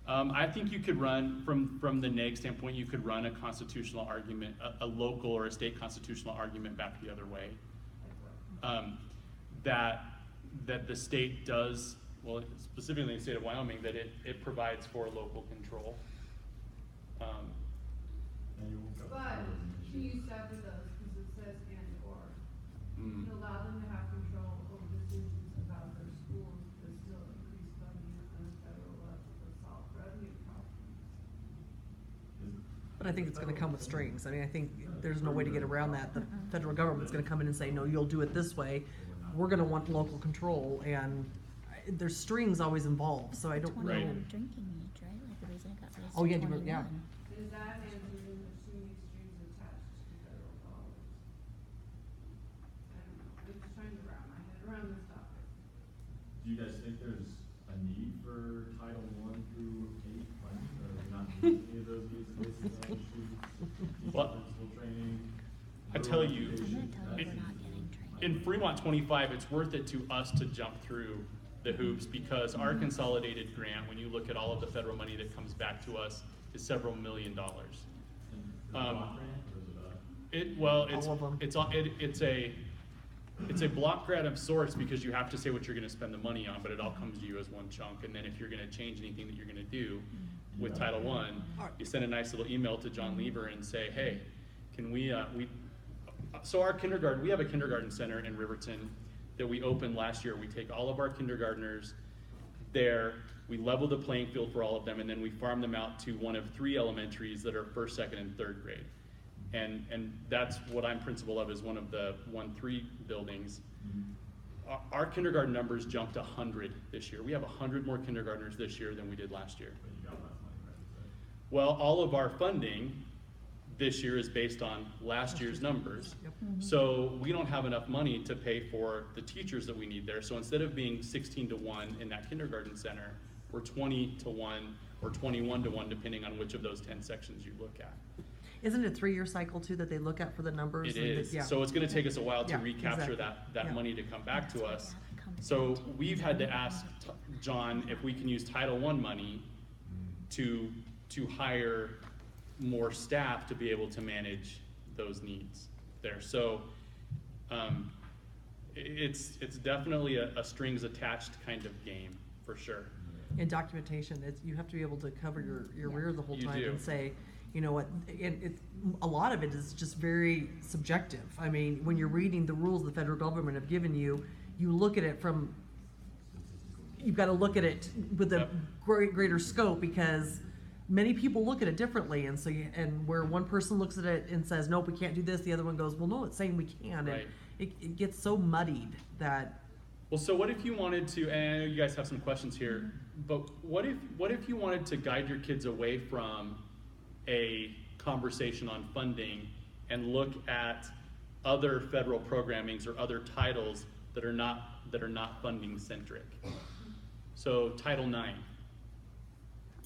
I think you could run, from the neg standpoint, you could run a constitutional argument, a local or a state constitutional argument back the other way. That the state does, well, specifically in the state of Wyoming, that it provides for local control. But can you sever those, because it says and or, Mm. to allow them to have control over decisions about their schools, but still increase funding on a federal level to solve revenue problems. But I think it's gonna come with strings. I mean, I think there's no way to get around that. The federal government's gonna come in and say, no, you'll do it this way. We're gonna want local control, and there's strings always involved, so I don't know. Right. Drinking age, right? Like the reason it got raised Oh, to yeah, 21. yeah. Is that and doing too many strings attached to federal dollars? I don't know, I'm just trying to wrap my head around this topic. Do you guys think there's a need for Title I through 8 funding, or are we not meeting any of those needs in basic science students, Well, principal training? I tell you, I'm gonna tell you we're not getting trained. in Fremont 25, it's worth it to us to jump through the hoops, because our consolidated grant, when you look at all of the federal money that comes back to us, is several $1 million. And is it a block grant, or is it Well, All of them. it's a block grant of sorts, because you have to say what you're gonna spend the money on, but it all comes to you as one chunk, and then if you're gonna change anything that you're gonna do with Title I, you send a nice little email to John Lever and say, hey, can we so our kindergarten, we have a kindergarten center in Riverton that we opened last year. We take all of our kindergartners there, we level the playing field for all of them, and then we farm them out to one of 3 elementaries that are 1st, 2nd, and 3rd grade. And that's what I'm principal of, is one of the 1-3 buildings. Our kindergarten numbers jumped 100 this year. We have 100 more kindergartners this year than we did last year. but you got less money, right? Well, all of our funding this year is based on last year's numbers. Yep. So we don't have enough money to pay for the teachers that we need there. So instead of being 16-1 in that kindergarten center, we're 20-1 or 21-1, depending on which of those 10 sections you look at. Isn't it a 3-year cycle too that they look at for the numbers? It and is. yeah. So it's gonna take us a while to Yeah, recapture exactly. that Yeah. money to come back to That's why us. that comes So down to we've had to ask John if we can use Title I money to hire more staff to be able to manage those needs there. So it's definitely a strings attached kind of game, for sure. In documentation, you have to be able to cover your rear the whole You time do. and say, you know what, a lot of it is just very subjective. I mean, when you're reading the rules the federal government have given you, you look at it from, you've got to look at it with a Yep. greater scope, because many people look at it differently, and so and where one person looks at it and says, nope, we can't do this, the other one goes, well, no, it's saying we can, Right. and it gets so muddied that, Well, so what if you wanted to, and I know you guys have some questions here, but what if you wanted to guide your kids away from a conversation on funding and look at other federal programmings or other titles that are not funding centric? So Title IX,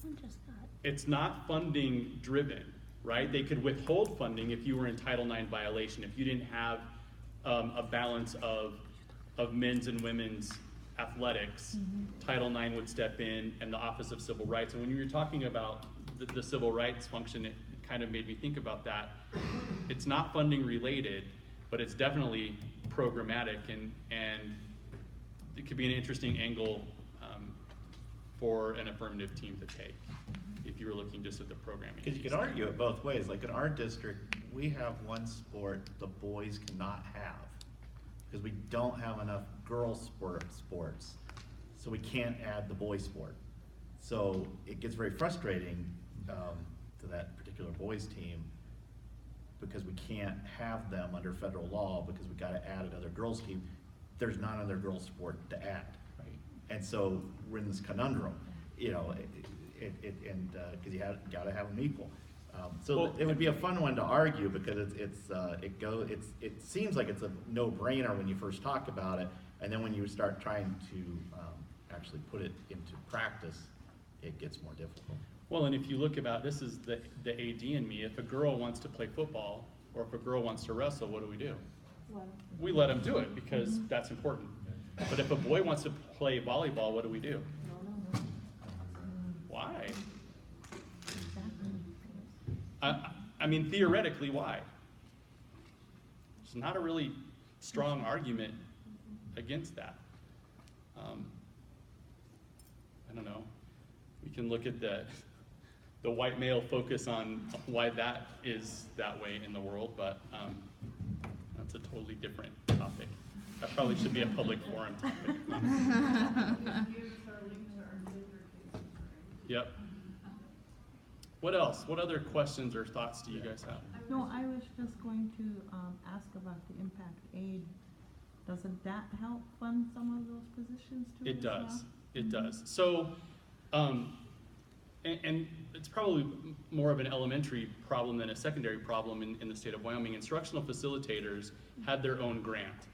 Someone just got. it's not funding driven, right? They could withhold funding if you were in Title IX violation, if you didn't have a balance of men's and women's athletics. Title IX would step in, and the Office of Civil Rights. And when you were talking about the civil rights function, it kind of made me think about that. It's not funding related, but it's definitely programmatic, and it could be an interesting angle for an affirmative team to take if you were looking just at the programming. Because you could argue it both ways. Like in our district, we have one sport the boys cannot have, because we don't have enough girls sports, so we can't add the boys sport. So it gets very frustrating to that particular boys team, because we can't have them under federal law, because we gotta add another girls team. There's not another girls sport to add. Right. And so we're in this conundrum, you know, because you gotta have them equal. So Well- it would be a fun one to argue, because it seems like it's a no-brainer when you first talk about it, and then when you start trying to actually put it into practice, it gets more difficult. Well, and if you look about, this is the AD in me, if a girl wants to play football, or if a girl wants to wrestle, what do? We let them do it, because that's important. But if a boy wants to play volleyball, what do? Why? I mean, theoretically, why? It's not a really strong argument against that. I don't know. We can look at the white male focus on why that is that way in the world, but that's a totally different topic. That probably should be a public forum topic. Give us our link to our gender cases, right? Yep. What else? What other questions or thoughts do you guys have? No, I was just going to ask about the impact aid. Doesn't that help fund some of those positions too? It as well? does. It does. So, and it's probably more of an elementary problem than a secondary problem in the state of Wyoming. Instructional facilitators had their own grant,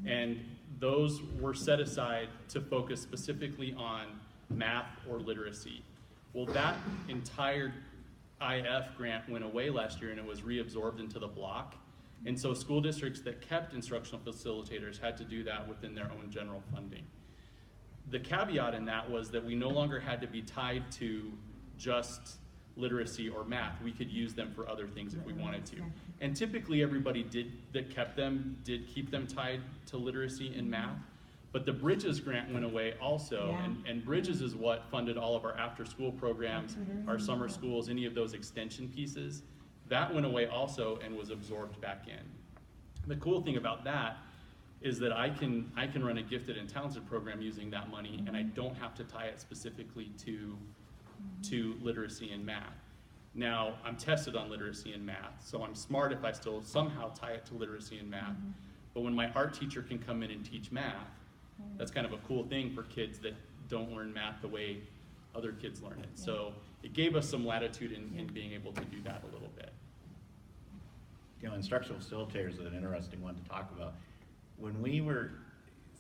and those were set aside to focus specifically on math or literacy. Well, that entire IF grant went away last year and it was reabsorbed into the block. And so school districts that kept instructional facilitators had to do that within their own general funding. The caveat in that was that we no longer had to be tied to just literacy or math. We could use them for other things if we wanted to. And typically everybody that kept them did keep them tied to literacy and math. But the Bridges grant went away also, and Bridges is what funded all of our after-school programs, our summer schools, any of those extension pieces. That went away also and was absorbed back in. The cool thing about that is that I can run a gifted and talented program using that money, and I don't have to tie it specifically to literacy and math. Now, I'm tested on literacy and math, so I'm smart if I still somehow tie it to literacy and math. But when my art teacher can come in and teach math, that's kind of a cool thing for kids that don't learn math the way other kids learn it. So it gave us some latitude in being able to do that a little bit. You know, instructional facilitators is an interesting one to talk about. When we were,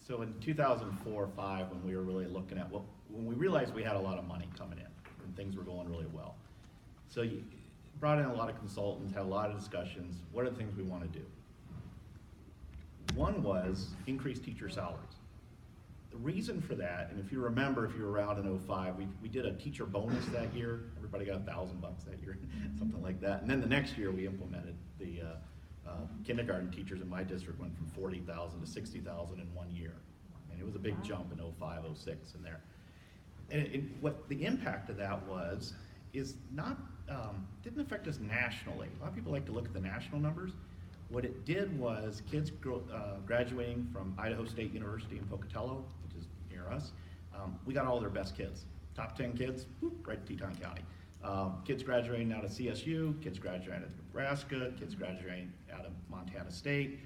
so in 2004-05, when we were really looking at when we realized we had a lot of money coming in and things were going really well. So you brought in a lot of consultants, had a lot of discussions. What are the things we want to do? One was increase teacher salaries. The reason for that, and if you remember, if you were around in 05, we did a teacher bonus that year. Everybody got $1,000 that year, something like that. And then the next year we implemented the kindergarten teachers in my district went from 40,000 to 60,000 in 1 year. And it was a big jump in 05, 06 in there. And what the impact of that is not, didn't affect us nationally. A lot of people like to look at the national numbers. What it did was kids graduating from Idaho State University in Pocatello, which is near us, we got all their best kids. Top 10 kids, right to Teton County. Kids graduating out of CSU, kids graduating out of Nebraska, kids graduating out of Montana State.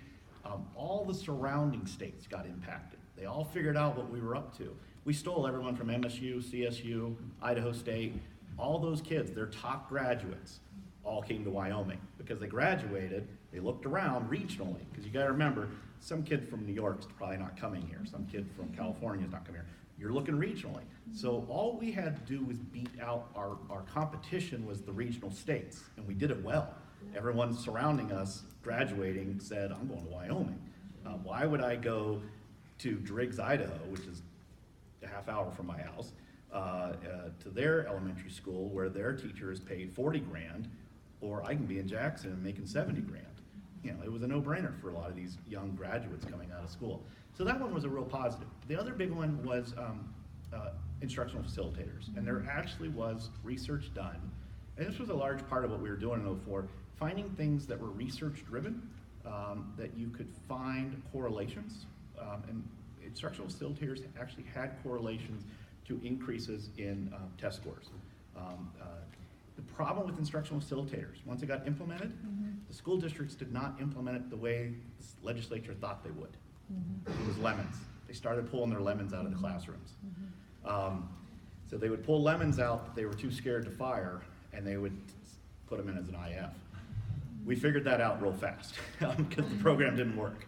All the surrounding states got impacted. They all figured out what we were up to. We stole everyone from MSU, CSU, Idaho State. All those kids, their top graduates, all came to Wyoming because they graduated. They looked around regionally, because you gotta remember, some kid from New York's probably not coming here. Some kid from California is not coming here. You're looking regionally. So all we had to do was beat out our competition was the regional states, and we did it well. Everyone surrounding us graduating said, I'm going to Wyoming. Why would I go to Driggs, Idaho, which is a half hour from my house, to their elementary school where their teacher is paid 40 grand, or I can be in Jackson and making 70 grand. You know, it was a no-brainer for a lot of these young graduates coming out of school. So that one was a real positive. The other big one was instructional facilitators. And there actually was research done. And this was a large part of what we were doing in 04, finding things that were research-driven, that you could find correlations. And instructional facilitators actually had correlations to increases in test scores. The problem with instructional facilitators, once it got implemented, the school districts did not implement it the way the legislature thought they would. It was lemons. They started pulling their lemons out of the classrooms. So they would pull lemons out that they were too scared to fire, and they would put them in as an IF. We figured that out real fast because the program didn't work.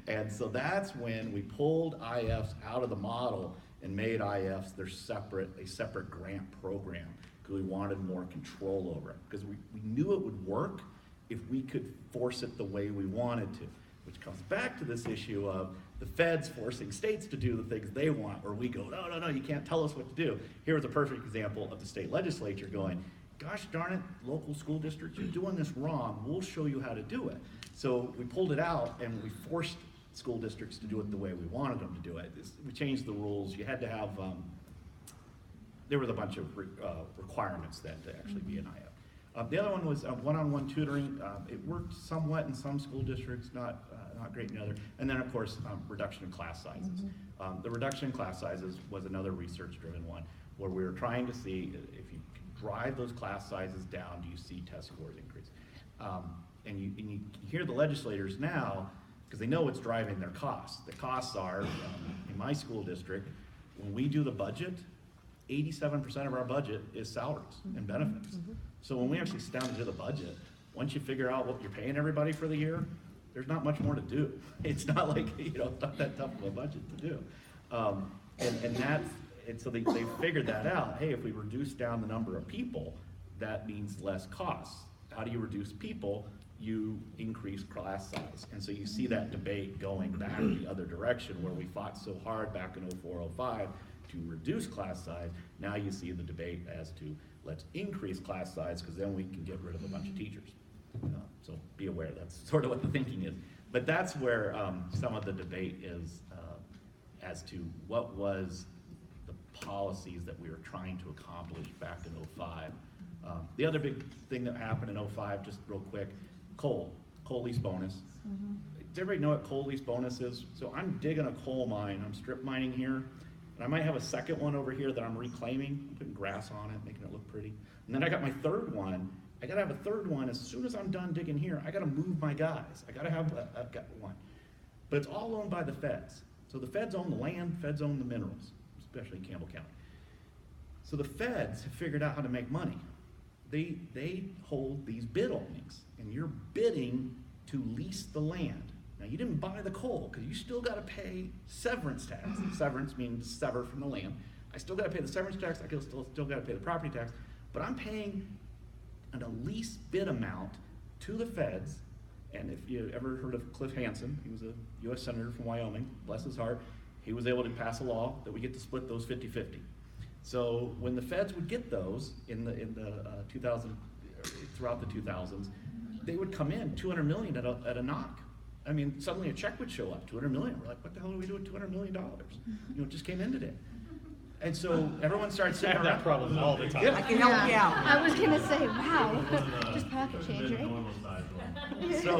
And so that's when we pulled IFs out of the model and made IFs a separate grant program, because we wanted more control over it. Because we knew it would work if we could force it the way we wanted to, which comes back to this issue of the feds forcing states to do the things they want, or we go, no, you can't tell us what to do. Here was a perfect example of the state legislature going, gosh darn it, local school districts, you're doing this wrong, we'll show you how to do it. So we pulled it out and we forced school districts to do it the way we wanted them to do it. We changed the rules, you had to have, there was a bunch of requirements then to actually be an IO. The other one was one-on-one tutoring. It worked somewhat in some school districts, not great in other. And then of course, reduction in class sizes. The reduction in class sizes was another research-driven one, where we were trying to see if you drive those class sizes down, do you see test scores increase? And you hear the legislators now, because they know what's driving their costs. The costs are, in my school district, when we do the budget, 87% of our budget is salaries and benefits. So when we actually sit down to do the budget, once you figure out what you're paying everybody for the year, there's not much more to do. It's not like, it's not that tough of a budget to do. And so they figured that out. Hey, if we reduce down the number of people, that means less costs. How do you reduce people? You increase class size. And so you see that debate going back the other direction, where we fought so hard back in 04, 05 to reduce class size. Now you see the debate as to let's increase class size, because then we can get rid of a bunch of teachers. So be aware, that's sort of what the thinking is. But that's where some of the debate is as to what was the policies that we were trying to accomplish back in 05. The other big thing that happened in 05, just real quick, coal lease bonus. Does everybody know what coal lease bonus is? So I'm digging a coal mine, I'm strip mining here, and I might have a second one over here that I'm reclaiming. I'm putting grass on it, making it look pretty. And then I got my third one. I gotta have a third one. As soon as I'm done digging here, I gotta move my guys. I gotta have I've got one. But it's all owned by the feds. So the feds own the land, feds own the minerals, especially in Campbell County. So the feds have figured out how to make money. They hold these bid openings, and you're bidding to lease the land. Now, you didn't buy the coal, because you still gotta pay severance tax. Severance means sever from the land. I still gotta pay the severance tax, I still gotta pay the property tax, but I'm paying a lease bid amount to the feds. And if you ever heard of Cliff Hansen, he was a US Senator from Wyoming, bless his heart, he was able to pass a law that we get to split those 50-50. So when the feds would get those in the 2000, throughout the 2000s, they would come in 200 million at a knock. I mean, suddenly a check would show up, 200 million. We're like, what the hell do we do with $200 million? It just came in today. And so everyone started I sitting have around. that problem all the time. Yeah. I can help you out. I was gonna say, It wow, wasn't a- just pocket change, it was a right? normal size one. So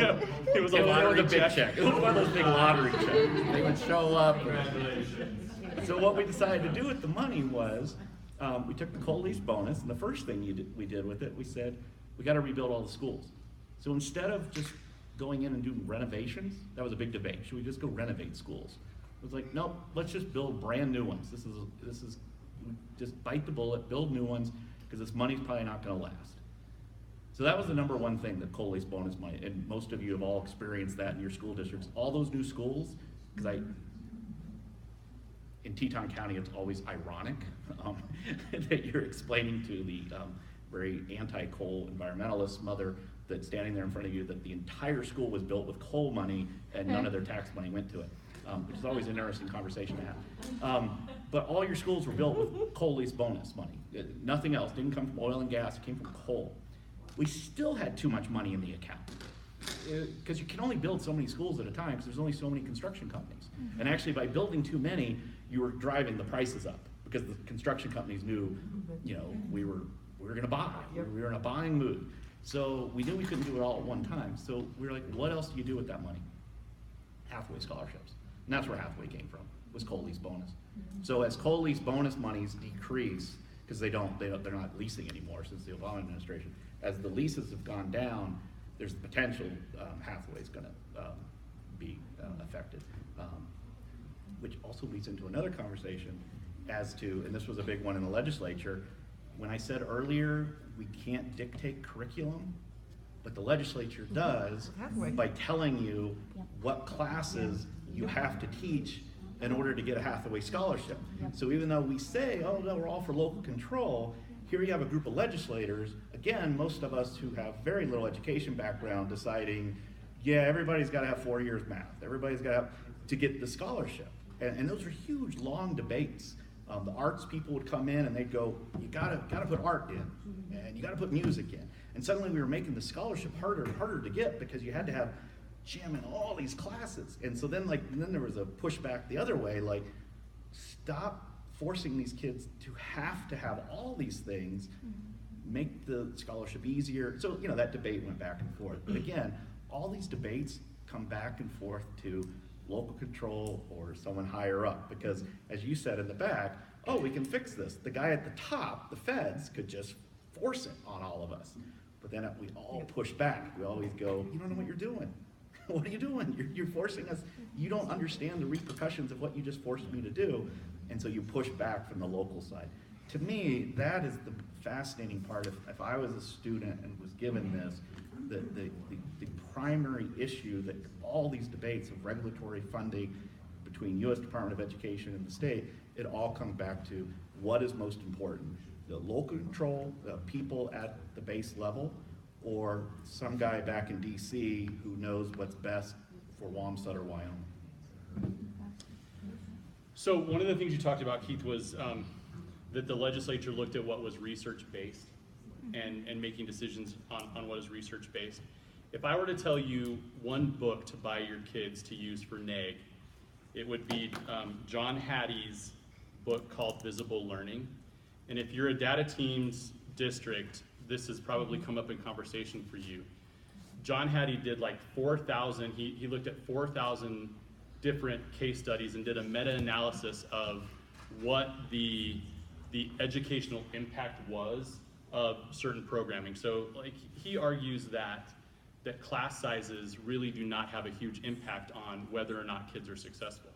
It was a it lottery a big check. It was one of those big lottery checks. They would show up. Congratulations. So what we decided to do with the money was, we took the coal lease bonus, and the first thing we did with it, we said, we gotta rebuild all the schools. So instead of just going in and doing renovations, that was a big debate, should we just go renovate schools? It was like, nope, let's just build brand new ones. This is just bite the bullet, build new ones, because this money's probably not gonna last. So that was the number one thing that coal lease bonus money, and most of you have all experienced that in your school districts. All those new schools, because in Teton County, it's always ironic that you're explaining to the very anti-coal environmentalist mother that's standing there in front of you that the entire school was built with coal money and none of their tax money went to it, which is always an interesting conversation to have. But all your schools were built with coal lease bonus money. Nothing else, didn't come from oil and gas, it came from coal. We still had too much money in the account. Because you can only build so many schools at a time, because there's only so many construction companies. And actually by building too many, you were driving the prices up, because the construction companies knew, we were gonna buy, we were in a buying mood. So we knew we couldn't do it all at one time. So we were like, what else do you do with that money? Hathaway scholarships. And that's where Hathaway came from, was coal lease bonus. So as coal lease bonus monies decrease, because they're not leasing anymore since the Obama administration, as the leases have gone down, there's the potential Hathaway's gonna be affected. Which also leads into another conversation as to, and this was a big one in the legislature, when I said earlier, we can't dictate curriculum, but the legislature does by telling you what classes you have to teach in order to get a Hathaway scholarship. So even though we say, oh no, we're all for local control, here you have a group of legislators, again, most of us who have very little education background deciding, yeah, everybody's gotta have 4 years math, everybody's gotta have, to get the scholarship. And those are huge, long debates. The arts people would come in and they'd go, you gotta put art in, and you gotta put music in. And suddenly we were making the scholarship harder and harder to get because you had to have gym in all these classes. And so then then there was a pushback the other way, like, stop forcing these kids to have all these things, make the scholarship easier. So, that debate went back and forth. But again, all these debates come back and forth to local control or someone higher up, because as you said in the back, oh, we can fix this. The guy at the top, the feds, could just force it on all of us. But then we all push back. We always go, you don't know what you're doing. What are you doing? You're forcing us. You don't understand the repercussions of what you just forced me to do. And so you push back from the local side. To me, that is the fascinating part. If I was a student and was given this, the primary issue that all these debates of regulatory funding between U.S. Department of Education and the state, it all comes back to what is most important: the local control, the people at the base level, or some guy back in D.C. who knows what's best for Wamsutter or Wyoming. So one of the things you talked about, Keith, was that the legislature looked at what was research-based and making decisions on what is research-based. If I were to tell you one book to buy your kids to use for NEG, it would be John Hattie's book called Visible Learning. And if you're a data teams district, this has probably come up in conversation for you. John Hattie did like 4,000, he looked at 4,000 different case studies and did a meta-analysis of what the educational impact was of certain programming. So like he argues that class sizes really do not have a huge impact on whether or not kids are successful.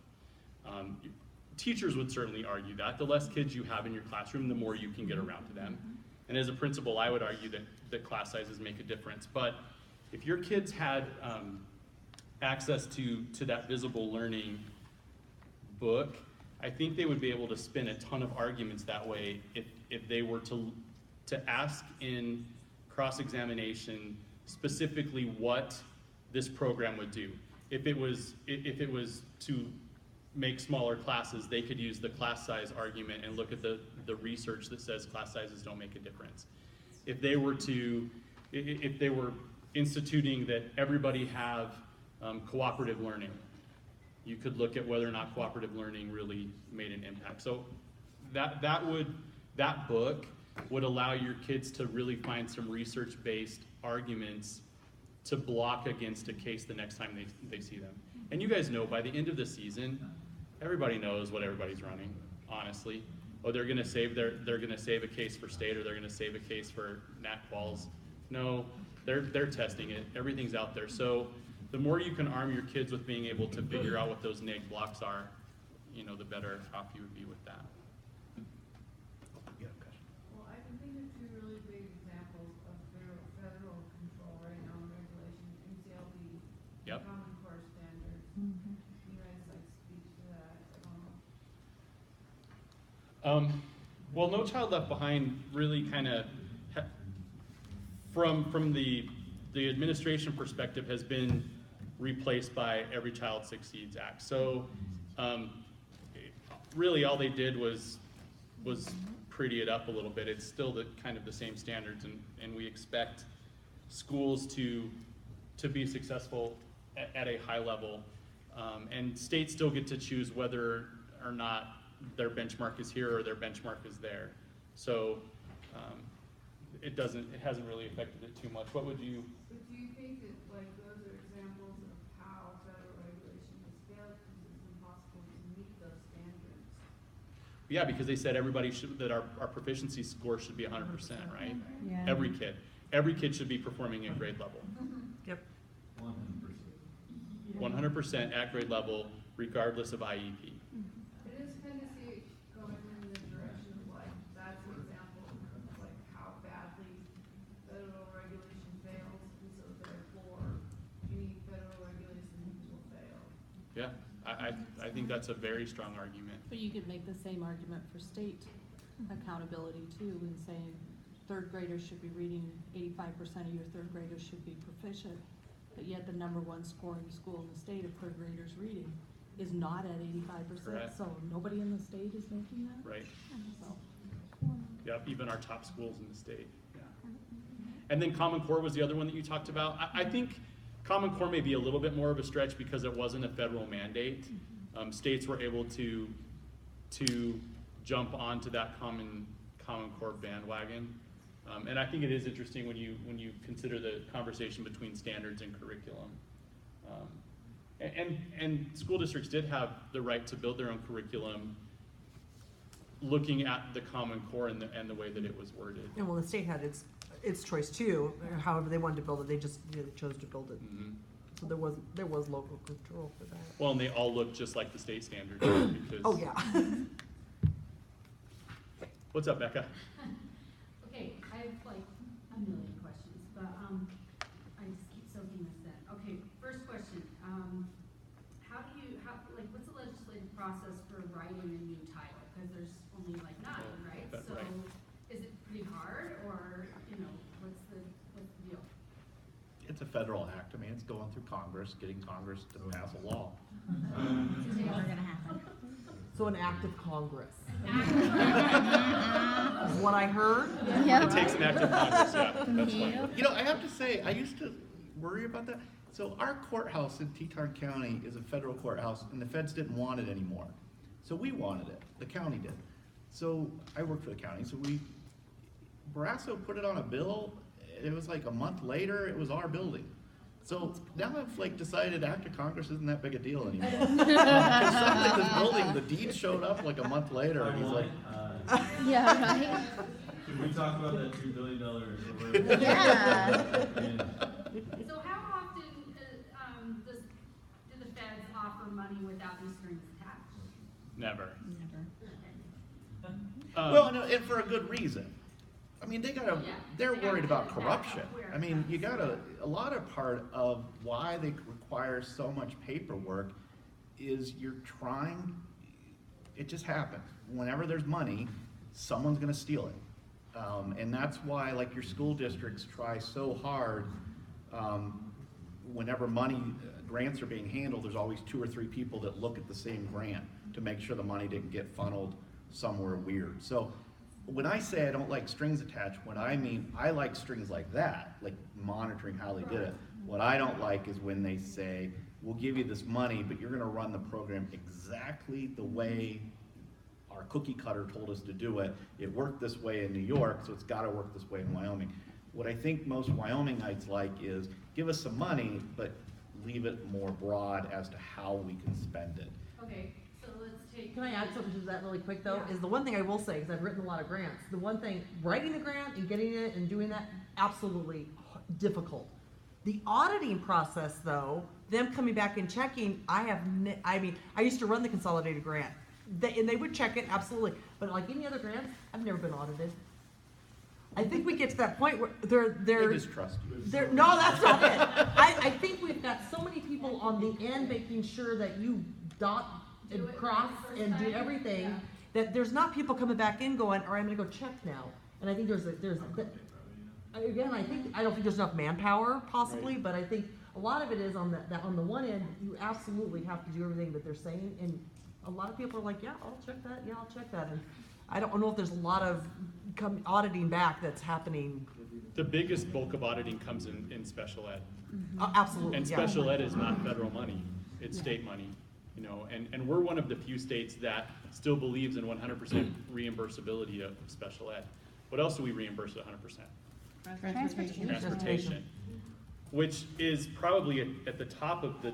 Teachers would certainly argue that. The less kids you have in your classroom, the more you can get around to them. And as a principal, I would argue that class sizes make a difference. But if your kids had access to that visible learning book, I think they would be able to spin a ton of arguments that way if they were to ask in cross-examination specifically what this program would do. If it was to make smaller classes, they could use the class size argument and look at the research that says class sizes don't make a difference. If they were instituting that everybody have cooperative learning, you could look at whether or not cooperative learning really made an impact. So that book would allow your kids to really find some research-based arguments to block against a case the next time they see them. And you guys know by the end of the season, everybody knows what everybody's running, honestly. Oh, they're gonna save a case for state, or they're gonna save a case for Nat Quals. No, they're testing it. Everything's out there. So the more you can arm your kids with being able to figure out what those neg blocks are, the better off you would be with that. Well, I can think of two really big examples of federal control right now in regulation, NCLB, Yep. Common Core Standards. You guys speak to that. Well, No Child Left Behind really kind of, from the administration perspective, has been replaced by Every Child Succeeds Act. So really all they did was pretty it up a little bit. It's still kind of the same standards, and we expect schools to be successful at a high level. And states still get to choose whether or not their benchmark is here or their benchmark is there. So it hasn't really affected it too much. What would you? But do you think that those are examples of how federal regulation has failed because it's impossible to meet those standards? Yeah, because they said that our proficiency score should be 100%, right? Yeah. Every kid should be performing at grade level. Yep. 100% at grade level, regardless of IEP. It is kind of going in the direction of that's an example of how badly federal regulation fails, and so therefore any federal regulation will fail. Yeah, I think that's a very strong argument. But you could make the same argument for state accountability too, in saying third graders should be reading, 85% of your third graders should be proficient, but yet the #1 scoring school in the state of third graders reading is not at 85%, Correct. so nobody in the state is making that? Right. So, Yep, even our top schools in the state, yeah. And then Common Core was the other one that you talked about. I think Common Core may be a little bit more of a stretch because it wasn't a federal mandate. States were able to jump onto that Common Core bandwagon. And I think it is interesting when you consider the conversation between standards and curriculum. And school districts did have the right to build their own curriculum, looking at the Common Core and the way that it was worded. And well, the state had its choice too, however they wanted to build it, they just chose to build it. Mhm. So there was local control for that. Well, and they all look just like the state standards because. Oh, yeah. What's up, Becca? Okay, I have like a million questions, but I just keep soaking this in. Okay, first question, what's the legislative process for writing a new title? Because there's only like 9, right? That's So right. is it pretty hard, or, what's the deal? It's a federal act. I mean, it's going through Congress, getting Congress to pass a law. It's never gonna happen. So an act of Congress. Is what I heard. It takes an act of Congress, yeah, that's fine. You know, I have to say, I used to worry about that. So our courthouse in Teton County is a federal courthouse, and the feds didn't want it anymore. So we wanted it, the county did. So I worked for the county, so Barrasso put it on a bill, it was like a month later, it was our building. So now I've like decided act of Congress isn't that big a deal anymore. Because suddenly this building, the deed showed up like a month later, and he's like, Yeah, right? Should we talk about that $2 billion? Yeah. So how often, do the feds offer money without any strings attached? Never. well, no, and for a good reason. I mean, they're They worried gotta about get that corruption. where I mean, it you comes gotta, a lot of part of why they require so much paperwork is you're trying, it just happens. Whenever there's money, someone's gonna steal it. And that's why, like, your school districts try so hard, whenever grants are being handled, there's always 2 or 3 people that look at the same grant to make sure the money didn't get funneled somewhere weird. So when I say I don't like strings attached, what I mean, I like strings like that, like monitoring how they did it. What I don't like is when they say, we'll give you this money, but you're gonna run the program exactly the way our cookie cutter told us to do it. It worked this way in New York, so it's gotta work this way in Wyoming. What I think most Wyomingites like is, give us some money, but leave it more broad as to how we can spend it. Okay, so let's take. Can I add something to that really quick though? Yeah. Is the one thing I will say, because I've written a lot of grants, the one thing, writing the grant and getting it and doing that, absolutely difficult. The auditing process though, them coming back and checking, I used to run the consolidated grant. And they would check it, absolutely. But like any other grants, I've never been audited. I think we get to that point where They they're distrust you. no, that's not it. I think we've got so many people on the end making sure that you dot Do and it cross right the first and do time. everything, Yeah. that there's not people coming back in going, all right, I'm gonna go check now. And I think again, I don't think there's enough manpower possibly, but I think a lot of it is on that on the one end, you absolutely have to do everything that they're saying, and a lot of people are like, yeah, I'll check that, and I don't know if there's a lot of auditing back that's happening. The biggest bulk of auditing comes in special ed. Absolutely, And yeah. special ed is not federal money, it's state money, and we're one of the few states that still believes in 100% reimbursability of special ed. What else do we reimburse at 100%? Transportation. Which is probably at the top of the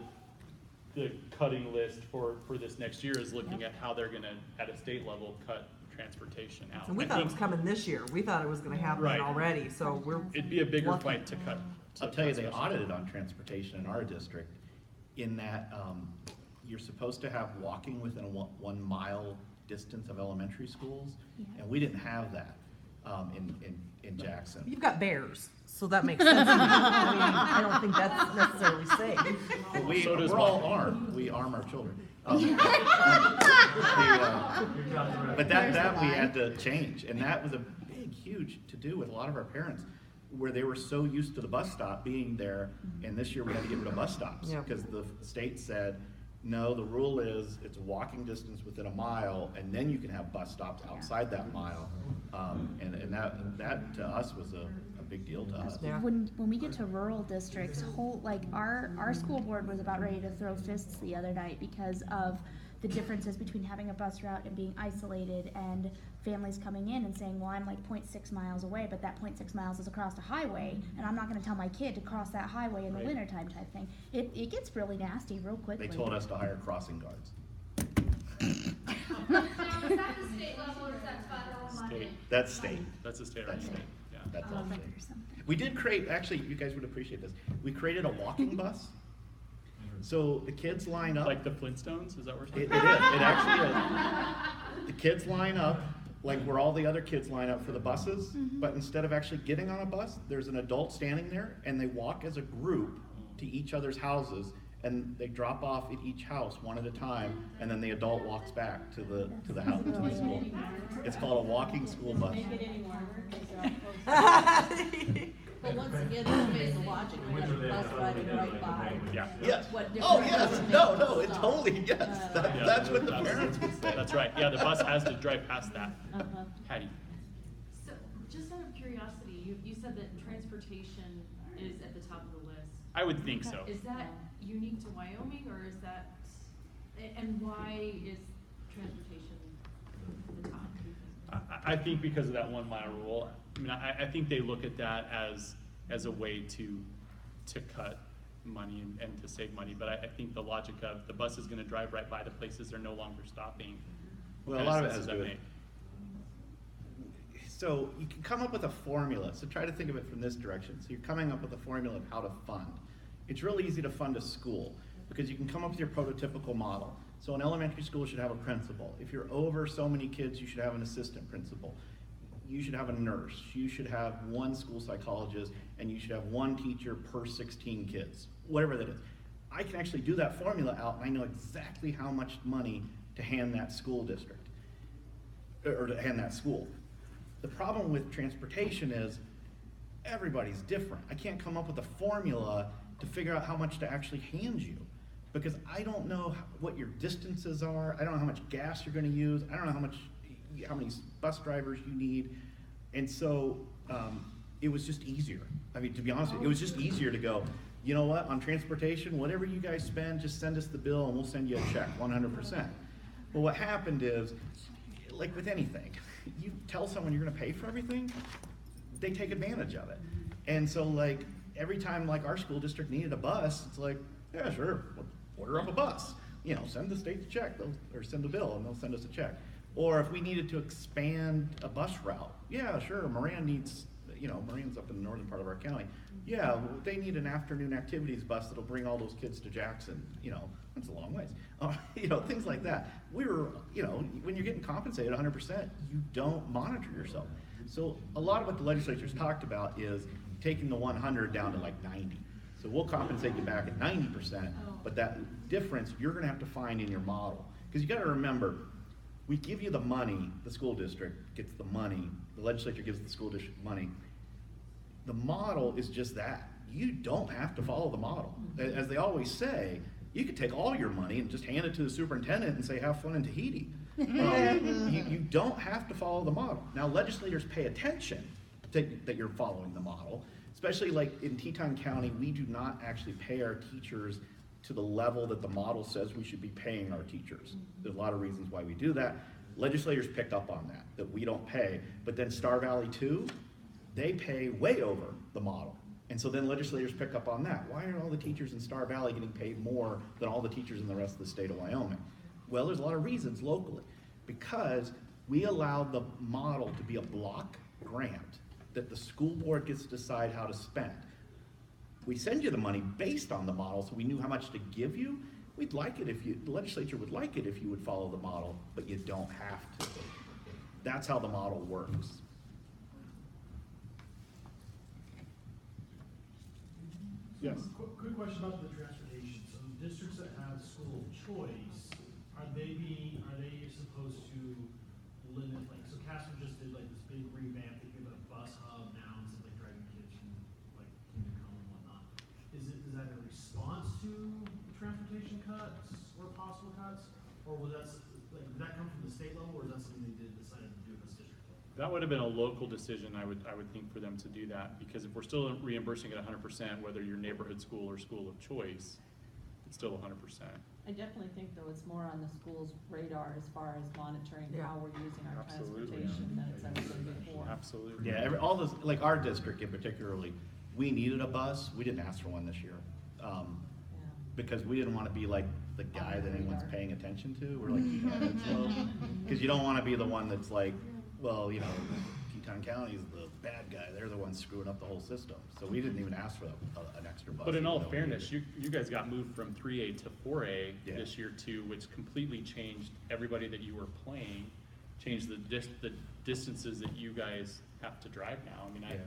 cutting list for this next year, is looking at how they're gonna, at a state level, cut transportation out. And we I thought it was think coming this year. We thought it was gonna happen Right. already, so we're. It'd be a bigger lucky. fight to cut. I'll tell you, they audited on transportation in our district in that you're supposed to have walking within a 1 mile distance of elementary schools, and we didn't have that in Jackson. You've got bears, so that makes sense. I don't think that's necessarily safe. But So does we're all mine. armed. We arm our children. But that we had to change, and that was a big, huge to-do with a lot of our parents, where they were so used to the bus stop being there, and this year we had to get rid of bus stops, Yeah. because the state said, No, the rule is it's a walking distance within a mile, and then you can have bus stops outside that mile. And that to us was a big deal to us. Yeah. When we get to rural districts, our school board was about ready to throw fists the other night because of the differences between having a bus route and being isolated, and families coming in and saying, well, I'm like 0.6 miles away, but that 0.6 miles is across a highway, and I'm not gonna tell my kid to cross that highway in the Right. wintertime type thing. It gets really nasty real quickly. They told us to hire crossing guards. Now, is that the state level or is that federal money? State. That's state. That's a state That's right. state. Yeah. That's all Or state. something. We did create, actually, you guys would appreciate this. We created a walking bus. So the kids line up. Like the Flintstones, is that what we're It saying? is, it actually is. The kids line up like where all the other kids line up for the buses, but instead of actually getting on a bus, there's an adult standing there, and they walk as a group to each other's houses, and they drop off at each house one at a time, and then the adult walks back to the house, to the school. It's called a walking school bus. Make it any longer, 'cause they're all close. But once again, that's based on logic, we have a bus driving right by. Yeah. Yes. What Oh, difference yes. does it make No, to no, it stop? totally, yes. Yeah, That's what the parents would say. That's right, yeah, the bus has to drive past that. Uh-huh. Hattie? So, just out of curiosity, you said that transportation is at the top of the list. I would think so. Is that unique to Wyoming, or is that, and why is transportation at the top? do you think? I think because of that 1 mile rule. I mean, I think they look at that as a way to cut money and to save money. But I think the logic of the bus is gonna drive right by the places they're no longer stopping. Well, a kinda lot of it sense has to that do with. make. So you can come up with a formula. So try to think of it from this direction. So you're coming up with a formula of how to fund. It's really easy to fund a school because you can come up with your prototypical model. So an elementary school should have a principal. If you're over so many kids, you should have an assistant principal. You should have a nurse. You should have one school psychologist, and you should have one teacher per 16 kids, whatever that is. I can actually do that formula out, and I know exactly how much money to hand that school district, or to hand that school. The problem with transportation is everybody's different. I can't come up with a formula to figure out how much to actually hand you, because I don't know what your distances are. I don't know how much gas you're gonna use. I don't know how many bus drivers you need. And so it was just easier. I mean, to be honest with you, it was just easier to go, you know what, on transportation, whatever you guys spend, just send us the bill and we'll send you a check, 100%. But what happened is, like with anything, you tell someone you're gonna pay for everything, they take advantage of it. And so like, every time like our school district needed a bus, it's like, yeah, sure, order up a bus. You know, send the state the check, or send the bill and they'll send us a check. Or if we needed to expand a bus route, yeah, sure, Moran needs, Moran's up in the northern part of our county. Yeah, well, they need an afternoon activities bus that'll bring all those kids to Jackson, that's a long ways. Things like that. We were, when you're getting compensated 100%, you don't monitor yourself. So a lot of what the legislature's talked about is taking the 100 down to like 90. So we'll compensate you back at 90%, but that difference you're gonna have to find in your model. Because you gotta remember, we give you the money, the school district gets the money, the legislature gives the school district money. The model is just that. You don't have to follow the model. As they always say, you could take all your money and just hand it to the superintendent and say, have fun in Tahiti. You don't have to follow the model. Now legislators pay attention that you're following the model, especially like in Teton County, we do not actually pay our teachers to the level that the model says we should be paying our teachers. There's a lot of reasons why we do that. Legislators picked up on that we don't pay, but then Star Valley too, they pay way over the model. And so then legislators pick up on that. Why are all the teachers in Star Valley getting paid more than all the teachers in the rest of the state of Wyoming? Well, there's a lot of reasons locally. Because we allowed the model to be a block grant that the school board gets to decide how to spend. We send you the money based on the model, so we knew how much to give you. We'd like it the legislature would like it if you would follow the model, but you don't have to. That's how the model works. Yes. Quick question about the transportation. So districts that have school of choice, are they supposed to limit, like, so Casper just did like this big revamp, they give it a bus hub now instead of like driving kids from like Kingdom Come and whatnot. Is that a response to transportation cuts, were possible cuts? Or was that, did that come from the state level, or is that something they decided to do at this district level? That would have been a local decision, I would think, for them to do that, because if we're still reimbursing at 100%, whether you're neighborhood school or school of choice, it's still 100%. I definitely think though it's more on the school's radar as far as monitoring Yeah. how we're using our Absolutely. transportation than it's ever been before. Absolutely. Yeah, all those, like our district in particularly, we needed a bus. We didn't ask for one this year. Yeah. Because we didn't want to be like the guy that anyone's paying attention to. We're like, yeah, because you don't want to be the one that's like, well, you know, Teton County's the bad guy. They're the ones screwing up the whole system. So we didn't even ask for an extra bus. But in even all though we fairness, needed you guys got moved from 3A to 4A Yeah. this year too, which completely changed everybody that you were playing, changed the distances that you guys have to drive now. I mean, it.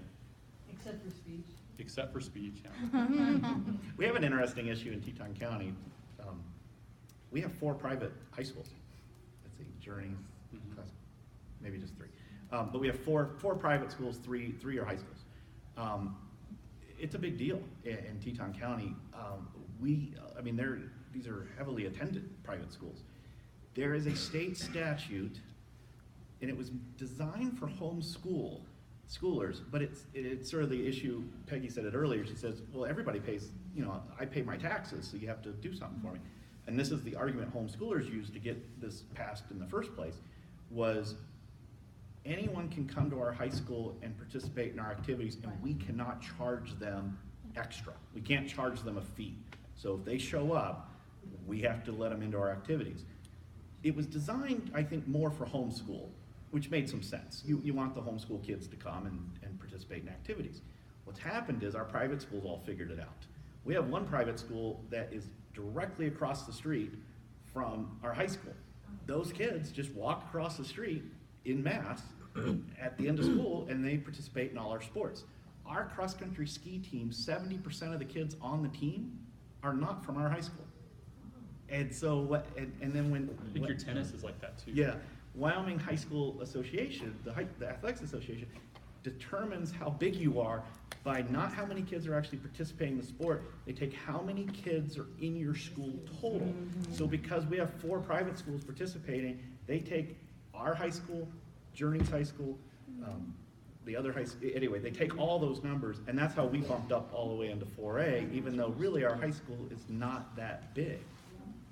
Except for speech. except for speech, yeah. We have an interesting issue in Teton County. We have 4 private high schools. Let's see, Journey, maybe just 3. But we have four private schools, three are high schools. It's a big deal in Teton County. These are heavily attended private schools. There is a state statute, and it was designed for homeschoolers, but it's sort of the issue. Peggy said it earlier. She says, well, everybody pays, I pay my taxes, so you have to do something for me. And this is the argument homeschoolers used to get this passed in the first place, was anyone can come to our high school and participate in our activities, and we cannot charge them extra. We can't charge them a fee. So if they show up, we have to let them into our activities. It was designed, I think, more for homeschool, which made some sense. You want the homeschool kids to come and participate in activities. What's happened is our private schools all figured it out. We have one private school that is directly across the street from our high school. Those kids just walk across the street in mass at the end of school, and they participate in all our sports. Our cross-country ski team, 70% of the kids on the team are not from our high school. And so, and then when... I think your tennis is like that too. Yeah, Wyoming High School Association, the Athletics Association, determines how big you are by not how many kids are actually participating in the sport. They take how many kids are in your school total. So because we have 4 private schools participating, they take our high school, Journey's high school, the other high school, anyway, they take all those numbers, and that's how we bumped up all the way into 4A, even though really our high school is not that big.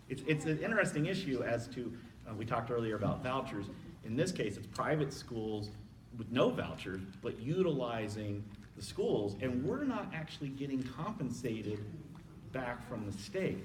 It's an interesting issue as to, we talked earlier about vouchers. In this case, it's private schools with no vouchers, but utilizing the schools, and we're not actually getting compensated back from the state.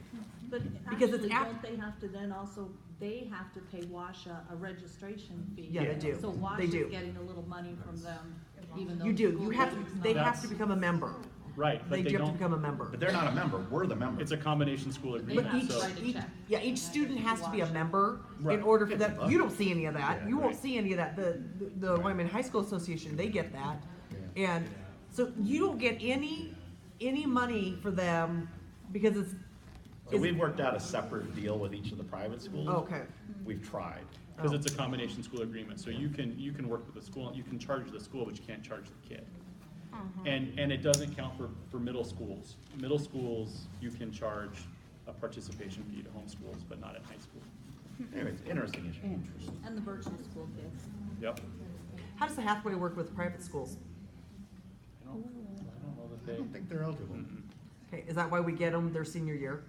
But Because it's actually, don't they have to then also, they have to pay WASHA a registration fee? Yeah, they do. So They do. WASHA's getting a little money from them, even though. You the do, school you have, district's they not. have to become a member. Right, but They they do have to don't, become a member. But they're not a member, we're the member. it's a combination school They agreement, have to so. write a check. Yeah, each student has to be a member Right. in order for It's that, above. you don't see any of that, Yeah, you won't right. see any of that, the Wyoming High School Association, they get that. And so you don't get any money for them because it's. So we've worked out a separate deal with each of the private schools. Okay. We've tried. Because it's a combination school agreement, so you can work with the school, you can charge the school, but you can't charge the kid. And it doesn't count for middle schools. Middle schools, you can charge a participation fee to homeschools, but not at high school. Anyway, it's an interesting issue. And the virtual school kids. Yep. How does the Hathaway work with private schools? I don't know that I they. don't think they're eligible. Okay, is that why we get them their senior year?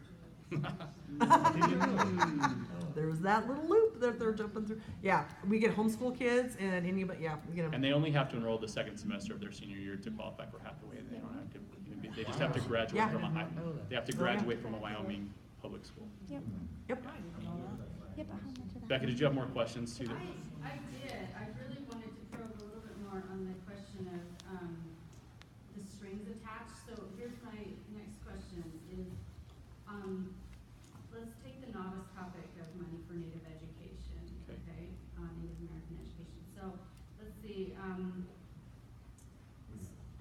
There was that little loop that they're jumping through. Yeah, we get homeschool kids and anybody, yeah, we get them. And they only have to enroll the second semester of their senior year to qualify for Hathaway. They don't have to, they just have to graduate Yeah. from a high, they have to graduate from a Wyoming public school. Yep. Yep. Yep. How much of that? Becca, did you have more questions too? I did. I really wanted to probe a little bit more on the question of the strings attached. So here's my next question is, let's take the novice topic of money for Native education, Okay. okay? Native American education. So let's see,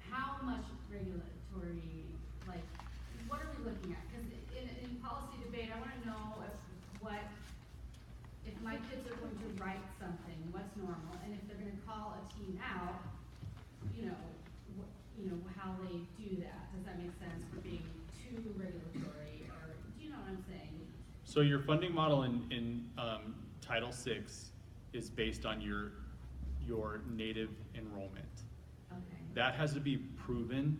how much regulatory, like, what are we looking at? Because in policy debate, I want to know if my kids are going to write something, what's normal, and if they're going to call a team out, how they do that. Does that make sense for being too regulatory, or do you know what I'm saying? So your funding model in Title VI is based on your native enrollment. Okay. That has to be proven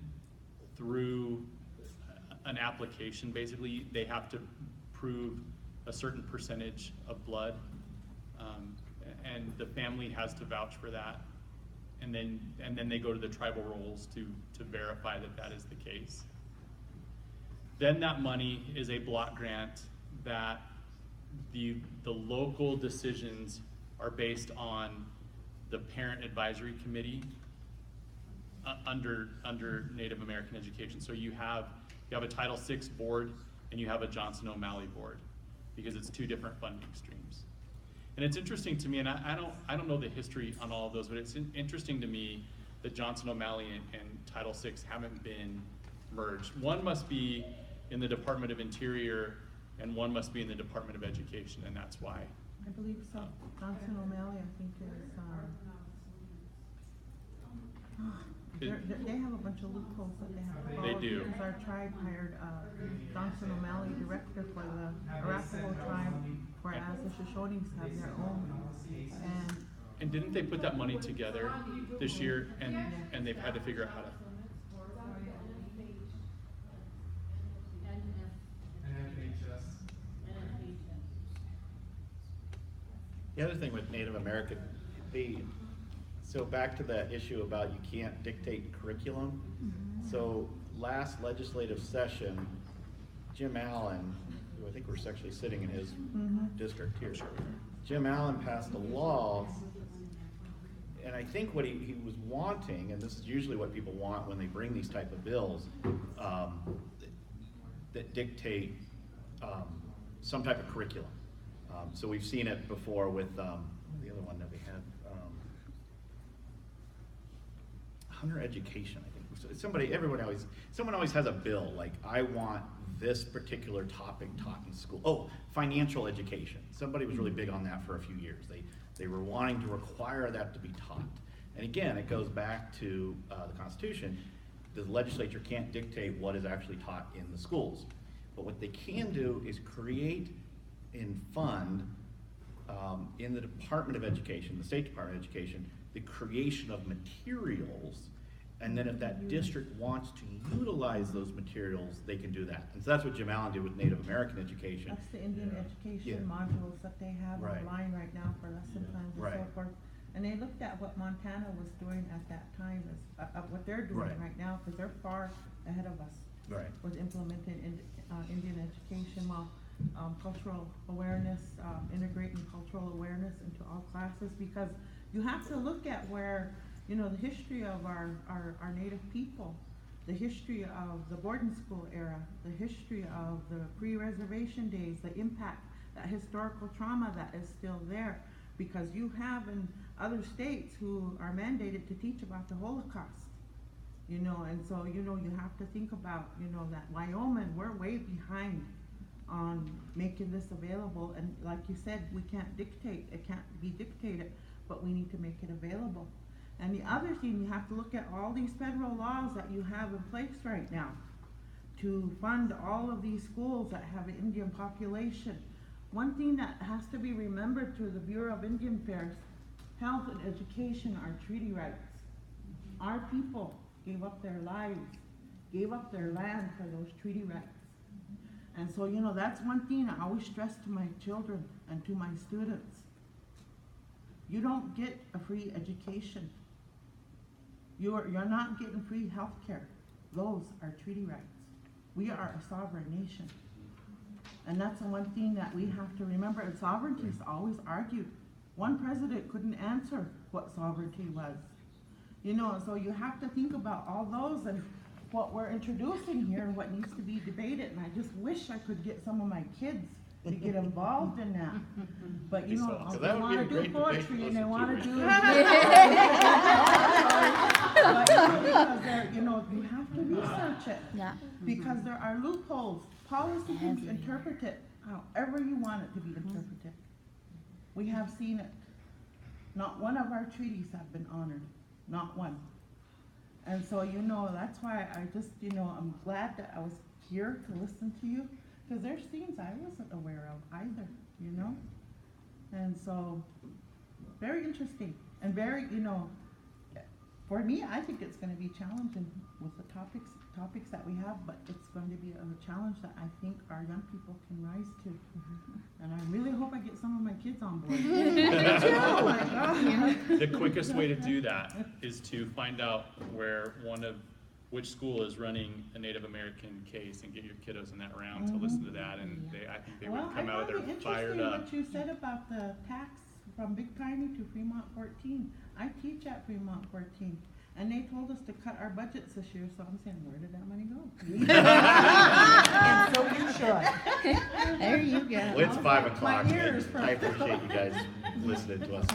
through an application. Basically, they have to prove a certain percentage of blood, and the family has to vouch for that. And then they go to the tribal rolls to verify that that is the case. Then that money is a block grant that the local decisions are based on the Parent Advisory Committee under Native American education. So you have a Title VI board and you have a Johnson O'Malley board, because it's two different funding streams. And it's interesting to me, and I don't know the history on all of those, but it's interesting to me that Johnson O'Malley and Title VI haven't been merged. One must be in the Department of Interior and one must be in the Department of Education, and that's why. I believe so. Johnson O'Malley, I think they have a bunch of loopholes that they have to follow. They do. Because our tribe hired Johnson O'Malley director for the Arapaho tribe, whereas the Shoshones have their own. And didn't they put that money together this year, and they've had to figure out how to? The other thing with Native American, so back to that issue about you can't dictate curriculum. So last legislative session, Jim Allen, who I think we're actually sitting in his district here, Jim Allen passed a law, and I think what he was wanting, and this is usually what people want when they bring these type of bills, that dictate some type of curriculum. So we've seen it before with the other one that we had, Hunter Education, I think. So someone always has a bill, like, I want this particular topic taught in school. Oh, financial education. Somebody was really big on that for a few years. They were wanting to require that to be taught. And again, it goes back to the Constitution. The legislature can't dictate what is actually taught in the schools. But what they can do is create and fund in the Department of Education, the State Department of Education, the creation of materials, and then if that district wants to utilize those materials, they can do that. And so that's what Jim Allen did with Native American education. That's the Indian education modules that they have online right now for lesson plans and so forth. And they looked at what Montana was doing at that time, as what they're doing right now, because they're far ahead of us with implementing Indian education, while cultural awareness, integrating cultural awareness into all classes, because you have to look at where, you know, the history of our Native people, the history of the boarding school era, the history of the pre-reservation days, the impact, that historical trauma that is still there, because you have in other states who are mandated to teach about the Holocaust, you know, and so, you know, you have to think about, you know, that Wyoming, we're way behind on making this available, and like you said, we can't dictate, it can't be dictated, but we need to make it available. And the other thing, you have to look at all these federal laws that you have in place right now to fund all of these schools that have an Indian population. One thing that has to be remembered through the Bureau of Indian Affairs, health and education are treaty rights. Our people gave up their lives, gave up their land for those treaty rights. And so, you know, that's one thing I always stress to my children and to my students. You don't get a free education. You're not getting free health care. Those are treaty rights. We are a sovereign nation. And that's the one thing that we have to remember. And sovereignty is always argued. One president couldn't answer what sovereignty was. You know, so you have to think about all those and what we're introducing here and what needs to be debated. And I just wish I could get some of my kids to get involved in that. But you know, they want to do poetry and they want to do but because they're, you know, you have to research it. Yeah. Because there are loopholes. Policy can interpret it however you want it to be interpreted. We have seen it. Not one of our treaties have been honored. Not one. And so, you know, that's why I just, you know, I'm glad that I was here to listen to you, because there's things I wasn't aware of. And so, very interesting, and very, you know, for me, I think it's gonna be challenging with the topics that we have, but it's going to be a challenge that I think our young people can rise to. And I really hope I get some of my kids on board. Oh my God. The quickest way to do that is to find out which school is running a Native American case and get your kiddos in that round to listen to that, and I think they would come out of there fired up. What you said about the tax from Big Piney to Fremont 14. I teach at Fremont 14. And they told us to cut our budgets this year, so I'm saying, where did that money go? And so you should. There you go. Well, it's 5 o'clock. ears I appreciate you guys listening to us.